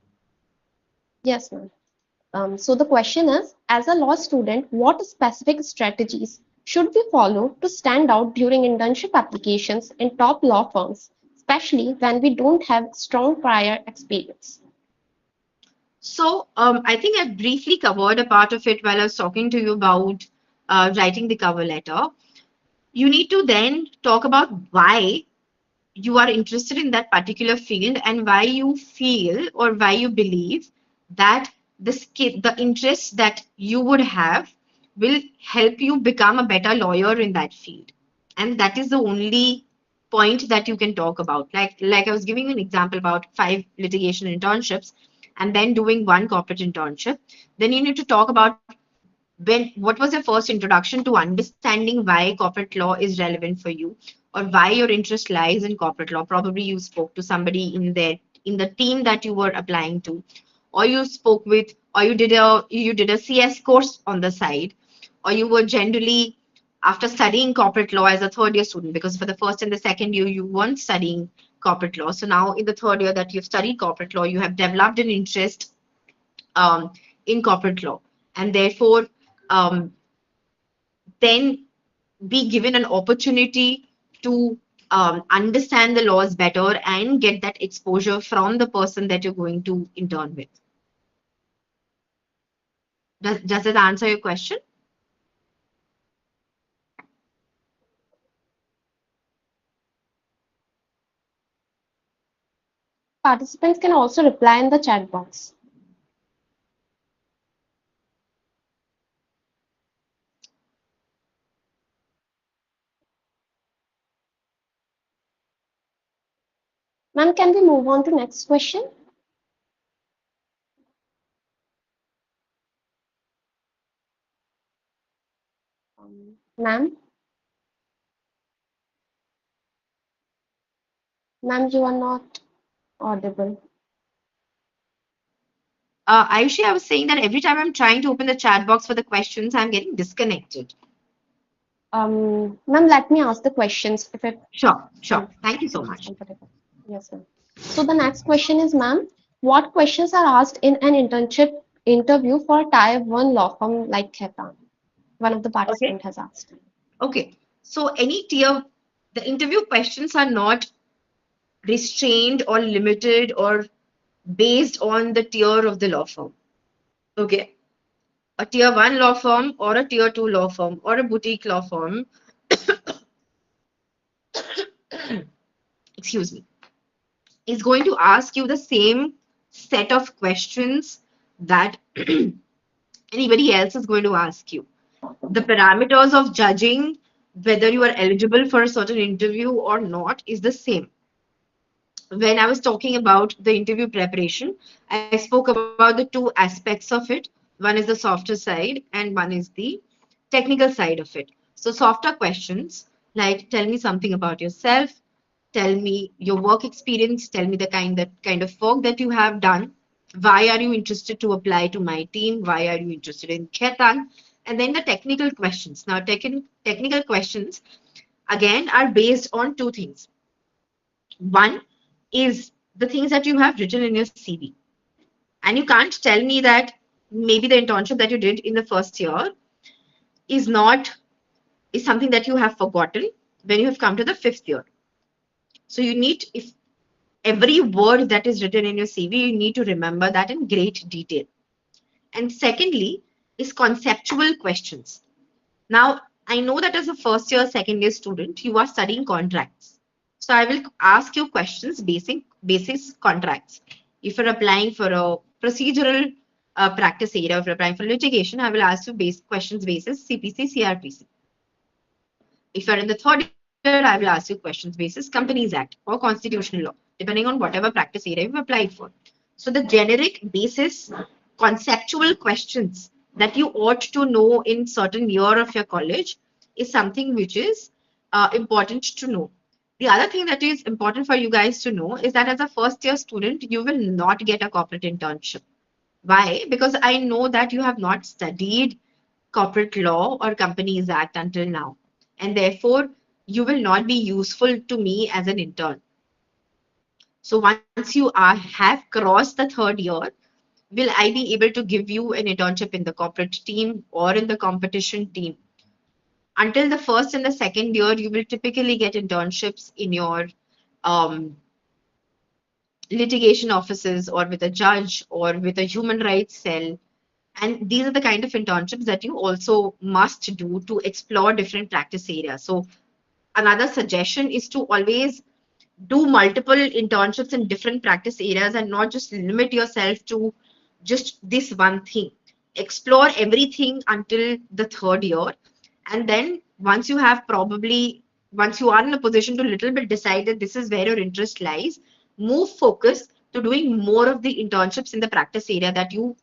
S3: Yes, ma'am. So the question is, as a law student, what specific strategies should we follow to stand out during internship applications in top law firms, especially when we don't have strong prior experience?
S1: So, I think I briefly covered a part of it while I was talking to you about writing the cover letter. You need to then talk about why you are interested in that particular field and why you feel or why you believe that the interest that you would have will help you become a better lawyer in that field. And that is the only point that you can talk about. Like I was giving you an example about 5 litigation internships. and then doing one corporate internship, then you need to talk about what was your first introduction to understanding why corporate law is relevant for you, or why your interest lies in corporate law. Probably you spoke to somebody in the team that you were applying to, or you spoke with, or you did a CS course on the side, or you were generally after studying corporate law as a third year student, because for the first and the second year you weren't studying corporate law. So now in the third year that you've studied corporate law, you have developed an interest um, in corporate law, and therefore um, then be given an opportunity to understand the laws better and get that exposure from the person that you're going to intern with. Does that answer your question?
S3: Participants can also reply in the chat box. Ma'am, can we move on to next question? Ma'am, ma'am, you are not audible.
S1: Ayushi, I was saying that every time I'm trying to open the chat box for the questions, I'm getting disconnected.
S3: Ma'am, let me ask the questions if it
S1: Sure. Thank you so much.
S3: comfortable. Yes, ma'am. So the next question is, ma'am, what questions are asked in an internship interview for a Tier 1 law firm like Khaitan? One of the
S1: Okay.
S3: participants has asked.
S1: Okay. So any tier, the interview questions are not restrained or limited or based on the tier of the law firm. Okay. A tier 1 law firm or a tier 2 law firm or a boutique law firm, excuse me, is going to ask you the same set of questions that anybody else is going to ask you. The parameters of judging whether you are eligible for a certain interview or not is the same. When I was talking about the interview preparation, I spoke about the two aspects of it. One is the softer side and one is the technical side of it. So softer questions like tell me something about yourself, tell me your work experience, tell me the kind of work that you have done, why are you interested to apply to my team, why are you interested in Ketan, and then the technical questions. Now technical questions again are based on two things. One is the things that you have written in your CV. And you can't tell me that maybe the internship that you did in the first year is not is something that you have forgotten when you have come to the fifth year. So you need, if every word that is written in your CV, you need to remember that in great detail. And secondly, is conceptual questions. Now, I know that as a first year, second year student, you are studying contracts. So I will ask you questions, basics contracts. If you're applying for a procedural practice area, if you're applying for litigation, I will ask you questions basis CPC, CRPC. If you're in the third year, I will ask you questions basis Companies Act or constitutional law, depending on whatever practice area you've applied for. So the generic basis conceptual questions that you ought to know in certain year of your college is something which is important to know. The other thing that is important for you guys to know is that as a first year student, you will not get a corporate internship. Why? Because I know that you have not studied corporate law or Companies Act until now. And therefore, you will not be useful to me as an intern. So once you have crossed the third year, will I be able to give you an internship in the corporate team or in the competition team? Until the first and the second year, you will typically get internships in your um, litigation offices or with a judge or with a human rights cell. And these are the kind of internships that you also must do to explore different practice areas. So another suggestion is to always do multiple internships in different practice areas and not just limit yourself to just this one thing. Explore everything until the third year. And then once you are in a position to little bit decide that this is where your interest lies, move focus to doing more of the internships in the practice area that you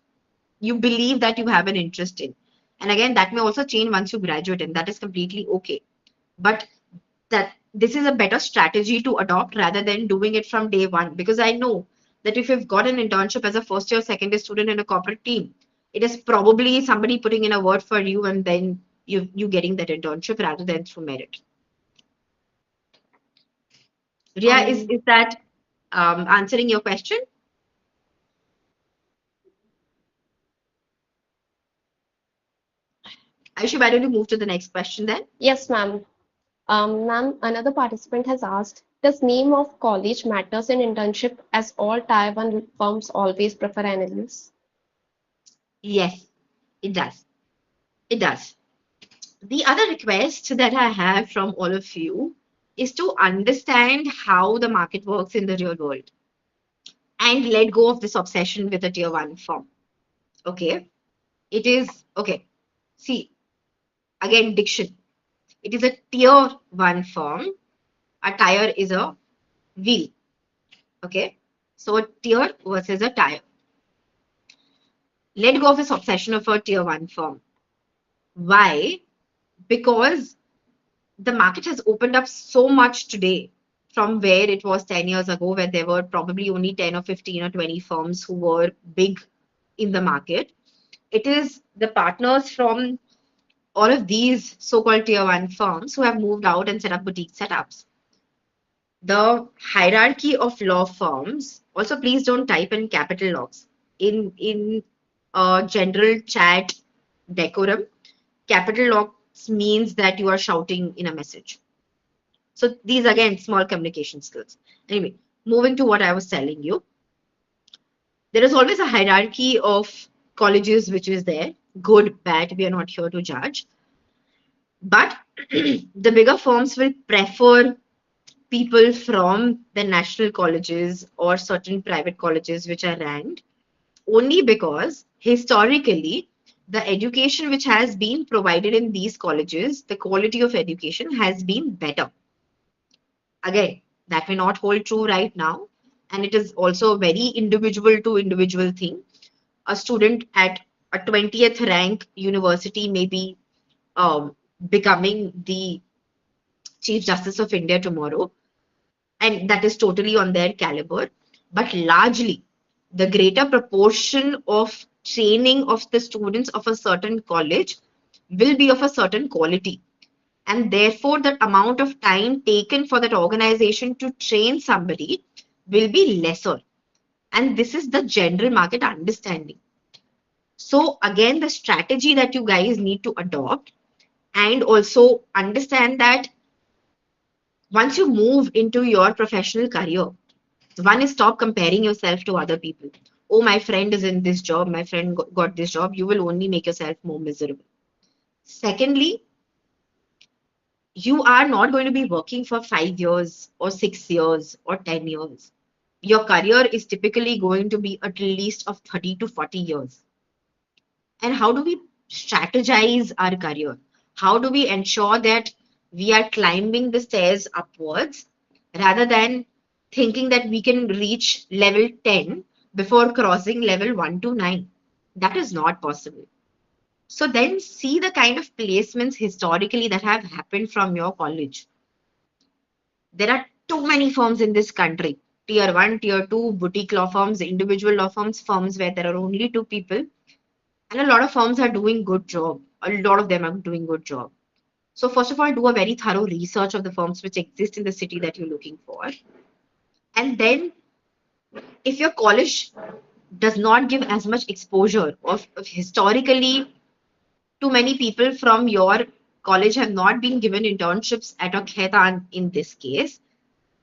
S1: believe that you have an interest in. And again, that may also change once you graduate, and that is completely okay. But that this is a better strategy to adopt rather than doing it from day one, because I know that if you've got an internship as a first year, second year student in a corporate team, it is probably somebody putting in a word for you and then you getting that internship rather than through merit. Ria,
S3: Um,
S1: is that answering your question? Aishu, why don't you move to the next question then?
S3: yes, ma'am. Ma'am, another participant has asked, does name of college matters in internship as all Tier 1 firms always prefer analysts?
S1: Yes, it does. It does. The other request that I have from all of you is to understand how the market works in the real world and let go of this obsession with a tier one firm. Okay. It is, okay. See, again, diction. It is a tier one firm. A tire is a wheel. Okay. So a tier versus a tire. Let go of this obsession of a tier one firm. Why? Because the market has opened up so much today from where it was 10 years ago, where there were probably only 10 or 15 or 20 firms who were big in the market. It is the partners from all of these so-called tier one firms who have moved out and set up boutique setups. The hierarchy of law firms, also please don't type in capital locks. In a general chat decorum, capital locks means that you are shouting in a message. So these again small communication skills. Anyway, moving to what I was telling you, there is always a hierarchy of colleges which is there, good, bad. We are not here to judge, but the bigger firms will prefer people from the national colleges or certain private colleges which are ranked only because historically the education which has been provided in these colleges, the quality of education has been better. Again, that may not hold true right now, and it is also a very individual to individual thing. A student at a 20th rank university may be becoming the Chief Justice of India tomorrow, and that is totally on their caliber. But largely, the greater proportion of training of the students of a certain college will be of a certain quality. And therefore, the amount of time taken for that organization to train somebody will be lesser. And this is the general market understanding. So, again, the strategy that you guys need to adopt and also understand that once you move into your professional career, one is stop comparing yourself to other people. Oh, my friend is in this job, my friend got this job. You will only make yourself more miserable. Secondly, you are not going to be working for 5 years or 6 years or 10 years. Your career is typically going to be at least of 30 to 40 years. And how do we strategize our career? How do we ensure that we are climbing the stairs upwards rather than thinking that we can reach level 10 before crossing level 1 to 9? That is not possible. So then see the kind of placements historically that have happened from your college. There are too many firms in this country. Tier 1, Tier 2, boutique law firms, individual law firms, firms where there are only two people. And a lot of firms are doing good job. A lot of them are doing good job. So first of all, do a very thorough research of the firms which exist in the city that you're looking for. And then if your college does not give as much exposure of historically too many people from your college have not been given internships at a Khaitan in this case,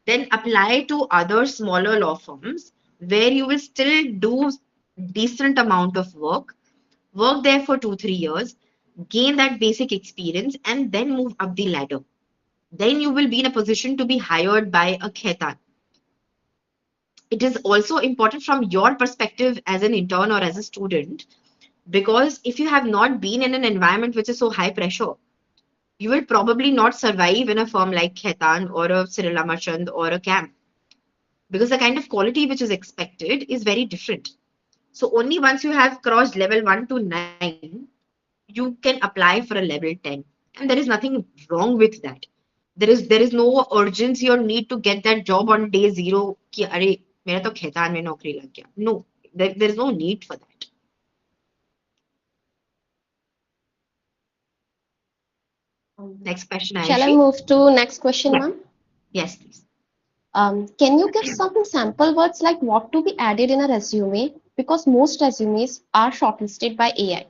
S1: then apply to other smaller law firms where you will still do decent amount of work there for 2 3 years, gain that basic experience, and then move up the ladder. Then you will be in a position to be hired by a Khaitan. It is also important from your perspective as an intern or as a student, because if you have not been in an environment which is so high pressure, you will probably not survive in a firm like Khaitan or a Cyril Amachand or a CAMP. because the kind of quality which is expected is very different. So only once you have crossed level 1 to 9, you can apply for a level 10. And there is nothing wrong with that. There is no urgency or need to get that job on day zero. कि अरे मेरा तो खैतान में नौकरी लग गया. No, there is no need for that.
S3: Um,
S1: Next question,
S3: shall I
S1: Ayushi.
S3: move to next question,
S1: Yeah.
S3: ma'am?
S1: Yes, please.
S3: Can you give some sample words like what to be added in a resume? Because most resumes are shortlisted by AI.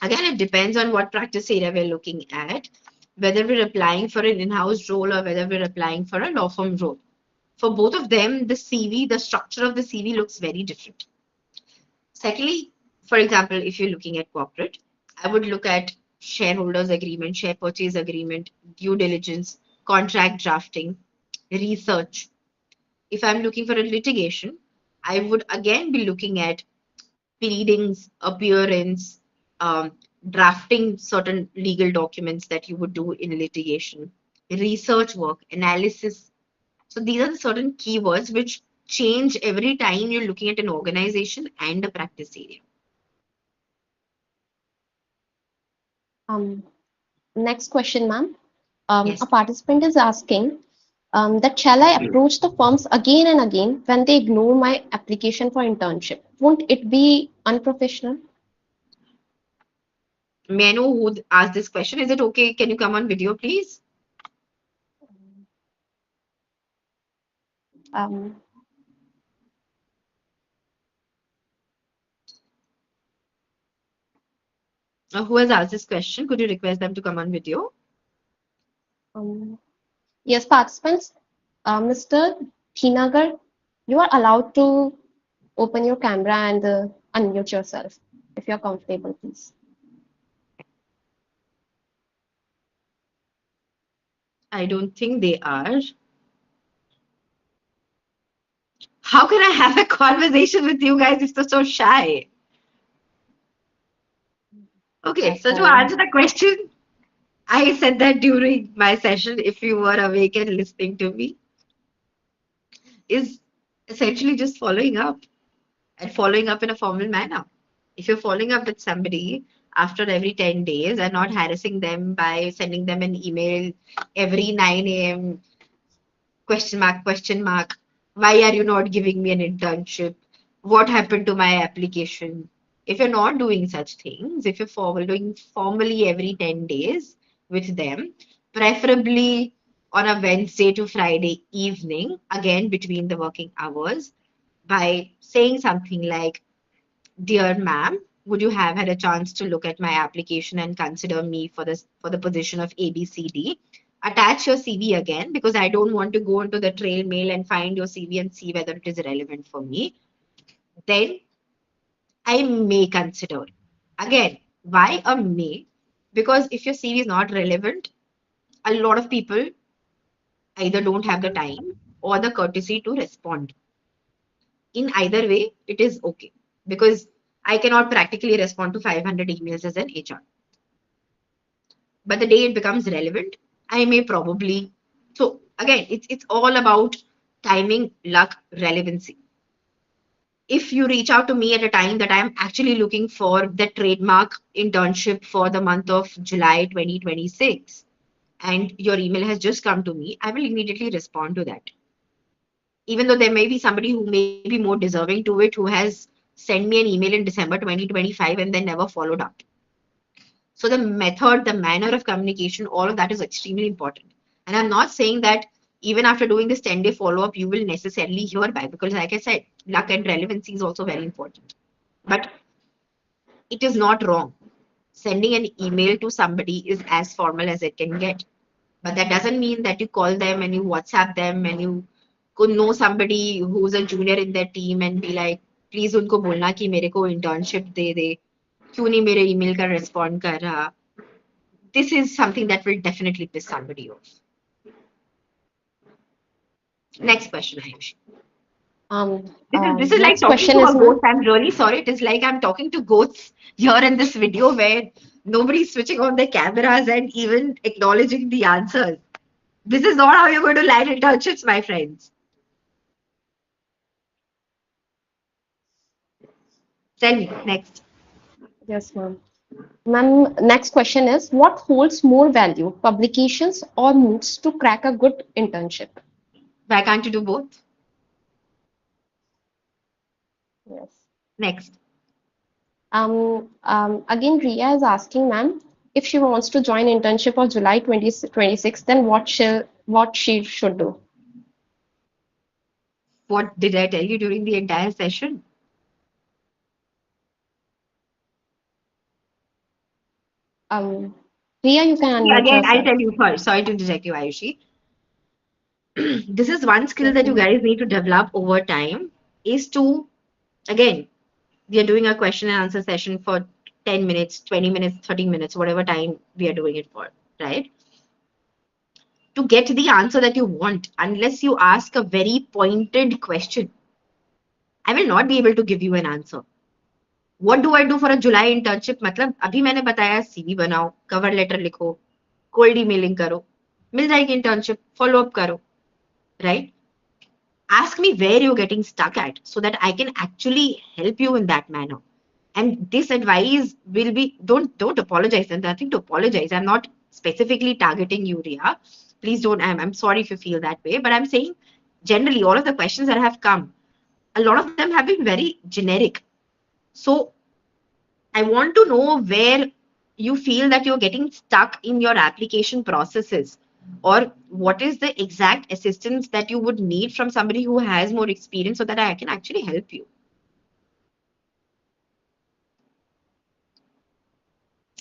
S1: Again, it depends on what practice area we're looking at, whether we're applying for an in-house role or whether we're applying for a law firm role. For both of them, the CV, the structure of the CV looks very different. Secondly, for example, if you're looking at corporate, I would look at shareholders agreement, share purchase agreement, due diligence, contract drafting, research. If I'm looking for a litigation, I would again be looking at pleadings, appearance, um, drafting certain legal documents that you would do in litigation, research work, analysis. So these are the certain keywords which change every time you're looking at an organization and a practice area.
S3: Um, Next question, ma'am. A
S1: Yes.
S3: participant is asking that shall I approach the firms again and again when they ignore my application for internship? Won't it be unprofessional?
S1: May I know who asked this question? Is it okay? Can you come on video, please?
S3: Um,
S1: Who has asked this question? Could you request them to come on video?
S3: um, yes, participants, Mr. Thinagar, you are allowed to open your camera and unmute yourself if you're comfortable, please.
S1: I don't think they are. How can I have a conversation with you guys if you're so shy? Okay, so to
S3: So,
S1: answer the question, I said that during my session, if you were awake and listening to me, is essentially just following up and following up in a formal manner. If you're following up with somebody after every 10 days and not harassing them by sending them an email every 9 a.m., question mark, why are you not giving me an internship? What happened to my application? If you're not doing such things, if you're following formally every 10 days with them, preferably on a Wednesday to Friday evening, again between the working hours, by saying something like, Dear ma'am, would you have had a chance to look at my application and consider me for this for the position of ABCD? Attach your CV again because I don't want to go into the trail mail and find your CV and see whether it is relevant for me. Then I may consider. Again, why a may? Because if your CV is not relevant, a lot of people either don't have the time or the courtesy to respond. In either way, it is okay because I cannot practically respond to 500 emails as an HR. But the day it becomes relevant, I may probably. So again, it's all about timing, luck, relevancy. If you reach out to me at a time that I'm actually looking for the trademark internship for the month of July 2026, and your email has just come to me, I will immediately respond to that. Even though there may be somebody who may be more deserving to it, who has sent me an email in December 2025 and then never followed up. So the method, the manner of communication, all of that is extremely important. And I'm not saying that even after doing this 10-day follow-up, you will necessarily hear back because, like I said, luck and relevancy is also very important. But it is not wrong. Sending an email to somebody is as formal as it can get. But that doesn't mean that you call them and you WhatsApp them and you could know somebody who's a junior in their team and be like, please उनको बोलना कि मेरे को internship दे दे क्यों नहीं मेरे email का respond कर रहा. This is something that will definitely piss somebody off. Next question, Ayush. This is like
S3: Next
S1: talking
S3: question
S1: to
S3: is,
S1: a
S3: ma'am.
S1: ghost. I'm really sorry. It is like I'm talking to ghosts here in this video where nobody's switching on their cameras and even acknowledging the answers. This is not how you're going to land internships, my friends. Tell me next.
S3: Yes, ma'am. Ma'am, next question is what holds more value, publications or moods to crack a good internship?
S1: Why can't you do both?
S3: Yes.
S1: Next.
S3: Again, Ria is asking, ma'am, if she wants to join internship of July 2026, then what she should do?
S1: What did I tell you during the entire session?
S3: Um, Ria, you can
S1: See,
S3: unmute
S1: again, I'll
S3: yourself.
S1: tell you first. Sorry to interject you, Ayushi. This is one skill
S3: Yes,
S1: that you
S3: ma'am.
S1: guys need to develop over time is to, again, we are doing a question and answer session for 10 minutes, 20 minutes, 30 minutes, whatever time we are doing it for, right? To get the answer that you want, unless you ask a very pointed question, I will not be able to give you an answer. What do I do for a July internship? मतलब अभी मैंने बताया CV बनाओ, cover letter लिखो, cold emailing करो, मिल जाएगी internship, follow up करो, right? Ask me where you're getting stuck at so that I can actually help you in that manner. And this advice will be don't apologize. There's nothing to apologize. I'm not specifically targeting you, Ria. Please don't. I'm sorry if you feel that way, but I'm saying generally all of the questions that have come, a lot of them have been very generic. So I want to know where you feel that you're getting stuck in your application processes, or what is the exact assistance that you would need from somebody who has more experience so that I can actually help you.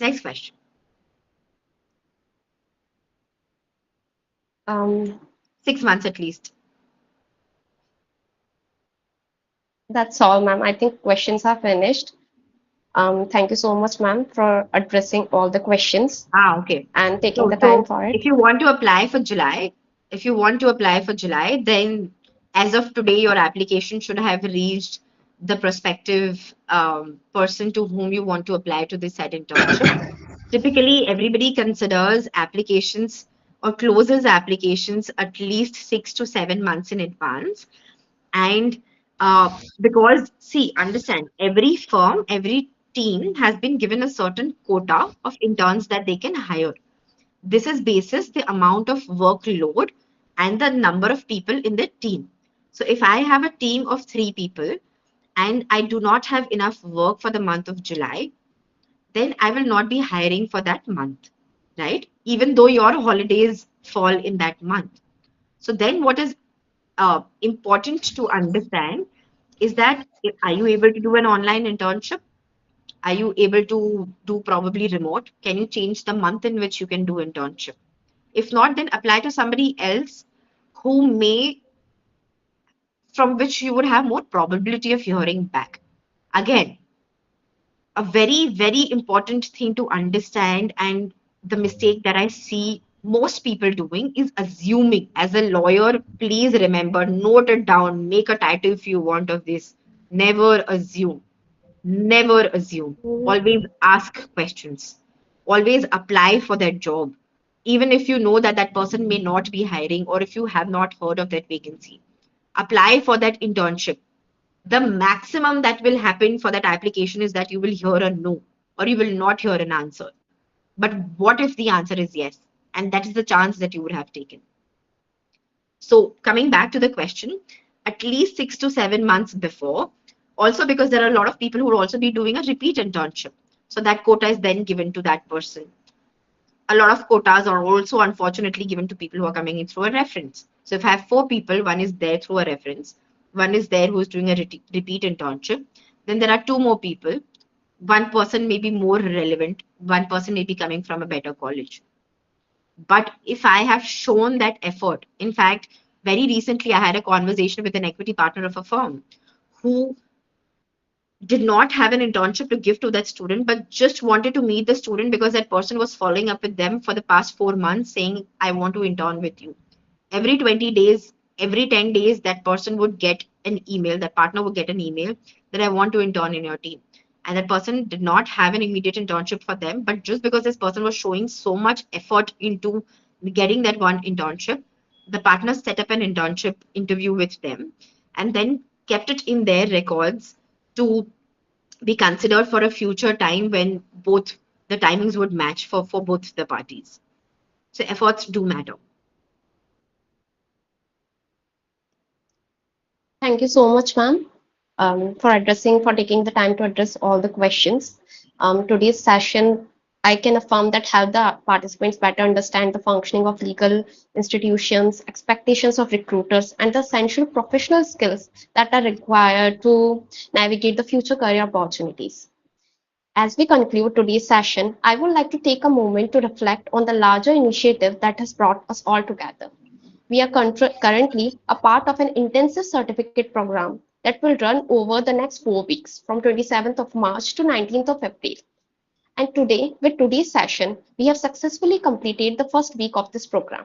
S1: Next question.
S3: Um,
S1: 6 months at least.
S3: that's all, ma'am. I think questions are finished. Thank you so much, ma'am, for addressing all the questions
S1: Ah, okay.
S3: and taking
S1: So,
S3: the time
S1: so
S3: for it.
S1: if you want to apply for July, if you want to apply for July, then as of today, your application should have reached the prospective person to whom you want to apply to this said internship. Typically, everybody considers applications or closes applications at least 6 to 7 months in advance. And because, see, understand, every firm, every team has been given a certain quota of interns that they can hire. This is basis the amount of workload and the number of people in the team. So if I have a team of 3 people and I do not have enough work for the month of July, then I will not be hiring for that month, right? Even though your holidays fall in that month. So then what is important to understand is that are you able to do an online internship? Are you able to do probably remote? Can you change the month in which you can do internship? If not, then apply to somebody else who may, from which you would have more probability of hearing back. Again, a very, very important thing to understand, and the mistake that I see most people doing is assuming. As a lawyer, please remember, note it down, make a title if you want of this. Never assume. Never assume.
S3: Mhm.
S1: Always ask questions. Always apply for that job. Even if you know that that person may not be hiring or if you have not heard of that vacancy. Apply for that internship. The maximum that will happen for that application is that you will hear a no or you will not hear an answer. But what if the answer is yes? And that is the chance that you would have taken. So, coming back to the question, at least 6 to 7 months before, also because there are a lot of people who will also be doing a repeat internship. So, that quota is then given to that person. A lot of quotas are also unfortunately given to people who are coming in through a reference. So, if I have 4 people, one is there through a reference, one is there who is doing a repeat internship, then there are 2 more people. One person may be more relevant, one person may be coming from a better college. But if I have shown that effort, in fact, very recently I had a conversation with an equity partner of a firm who did not have an internship to give to that student, but just wanted to meet the student because that person was following up with them for the past 4 months saying, I want to intern with you. Every 20 days, every 10 days, that person would get an email, that partner would get an email that I want to intern in your team. And that person did not have an immediate internship for them, but just because this person was showing so much effort into getting that one internship, the partners set up an internship interview with them and then kept it in their records to be considered for a future time when both the timings would match for both the parties. So efforts do matter.
S3: Thank you so much, ma'am, for taking the time to address all the questions. Today's session, I can affirm that helped the participants better understand the functioning of legal institutions, expectations of recruiters, and the essential professional skills that are required to navigate the future career opportunities. As we conclude today's session, I would like to take a moment to reflect on the larger initiative that has brought us all together. We are currently a part of an intensive certificate program that will run over the next 4 weeks from 27th of March to 19th of April. And today, with today's session, we have successfully completed the first week of this program.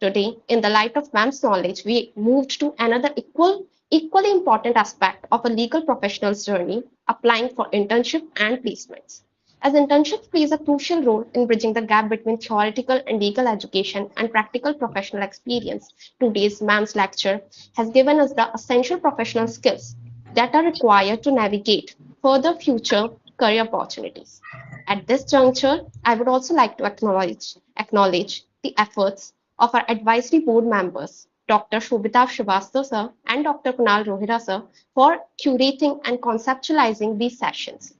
S3: Today, in the light of ma'am's knowledge, we moved to another equally important aspect of a legal professional's journey, applying for internship and placements. As internships plays a crucial role in bridging the gap between theoretical and legal education and practical professional experience, today's ma'am's lecture has given us the essential professional skills that are required to navigate further future career opportunities. At this juncture, I would also like to acknowledge the efforts of our advisory board members, Dr. Shobhita Srivastava sir and Dr. Kunal Rohira sir, for curating and conceptualizing these sessions.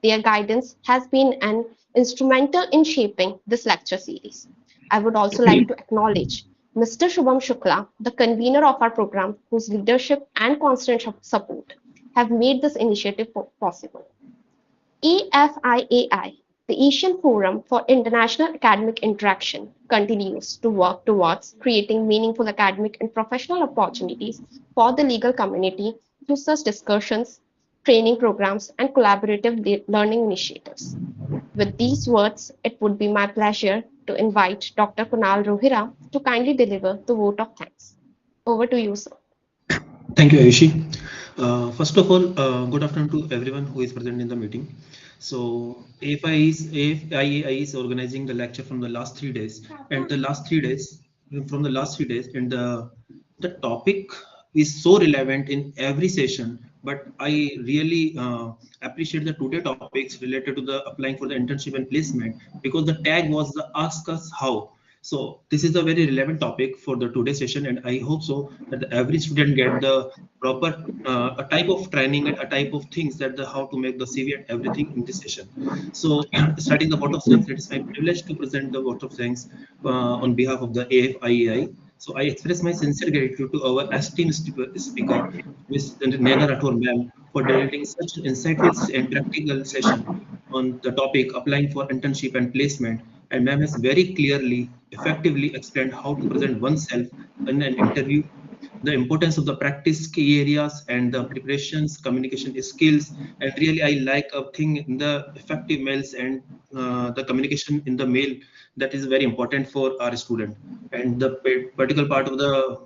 S3: Their guidance has been an instrumental in shaping this lecture series. I would also like to acknowledge Mr. Shubham Shukla, the convener of our program, whose leadership and constant support have made this initiative possible. AFIAI, the Asian Forum for International Academic Interaction, continues to work towards creating meaningful academic and professional opportunities for the legal community through such discussions, training programs, and collaborative learning initiatives. With these words, it would be my pleasure to invite Dr. Kunal Rohira to kindly deliver the vote of thanks. Over to you, sir.
S5: Thank you, Ayushi. First of all, good afternoon to everyone who is present in the meeting. So, AFIAI is organizing the lecture from the last 3 days, and the last 3 days, from the last 3 days, and the topic is so relevant in every session. But I really appreciate the today topics related to the applying for the internship and placement because the tag was the ask us how. So this is a very relevant topic for the today session, and I hope so that every student get the proper a type of training and a type of things that the how to make the CV and everything in this session. So starting the vote of thanks, it is my privilege to present the vote of thanks on behalf of the AFIAI. So I express my sincere gratitude to our esteemed speaker, Ms. Nena Rathore ma'am, for delivering such an insightful and practical session on the topic applying for internship and placement. And ma'am has very clearly, effectively explained how to present oneself in an interview, the importance of the practice key areas and the preparations, communication skills. And really, I like a thing in the effective mails and the communication in the mail that is very important for our student. And the particular part of the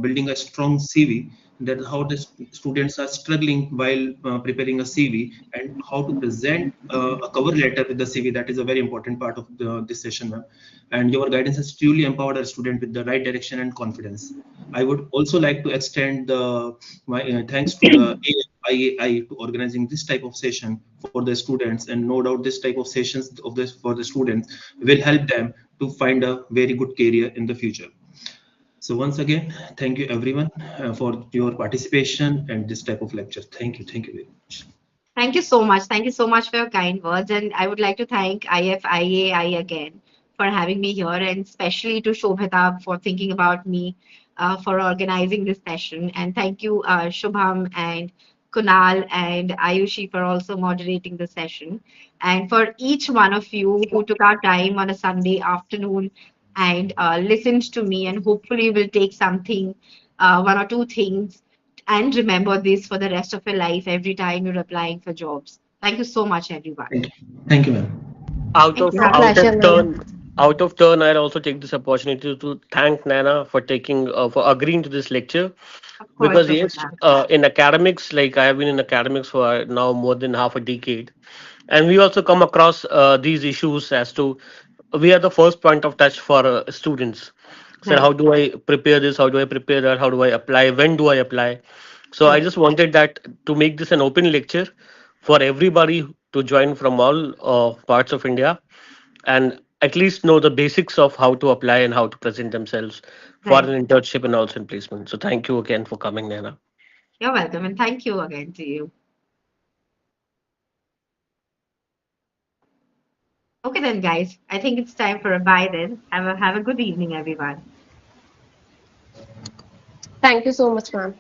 S5: building a strong CV, that how the students are struggling while preparing a CV and how to present a cover letter with the CV. That is a very important part of this session, ma'am. And your guidance has truly empowered our student with the right direction and confidence. I would also like to extend my thanks to the AIAI to organizing this type of session for the students, and no doubt this type of sessions of this for the students will help them to find a very good career in the future. So once again, thank you everyone for your participation and this type of lecture. Thank you very much.
S1: Thank you so much. Thank you so much for your kind words. And I would like to thank IFIAI again for having me here, and especially to Shobhita for thinking about me for organizing this session. And thank you, Shubham and Kunal and Ayushi for also moderating the session. And for each one of you who took our time on a Sunday afternoon and listened to me, and hopefully will take something, one or two things, and remember this for the rest of your life every time you're applying for jobs. Thank you so much, everyone.
S5: Thank you. Thank you, ma'am.
S2: Out
S1: Thank
S2: of
S1: you.
S3: My
S1: Have a
S2: out
S1: good
S3: pleasure,
S2: of
S1: day.
S3: ma'am.
S2: turn, out of turn, I'll also take this opportunity to thank Nana for taking for agreeing to this lecture.
S1: Of course,
S2: Because yes,
S1: Shobhita.
S2: in academics, like I have been in academics for now more than half a decade, and we also come across these issues as to we are the first point of touch for students. So
S1: Right.
S2: how do I prepare this? How do I prepare that? How do I apply? When do I apply? So I
S1: Right.
S2: just wanted that to make this an open lecture for everybody to join from all parts of India and at least know the basics of how to apply and how to present themselves for
S1: Right.
S2: an internship and also in placement. So thank you again for coming, Nana.
S1: You're welcome, and thank you again to you. Okay then, guys. I think it's time for a bye then. Have a good evening, everyone.
S3: Thank you so much, ma'am.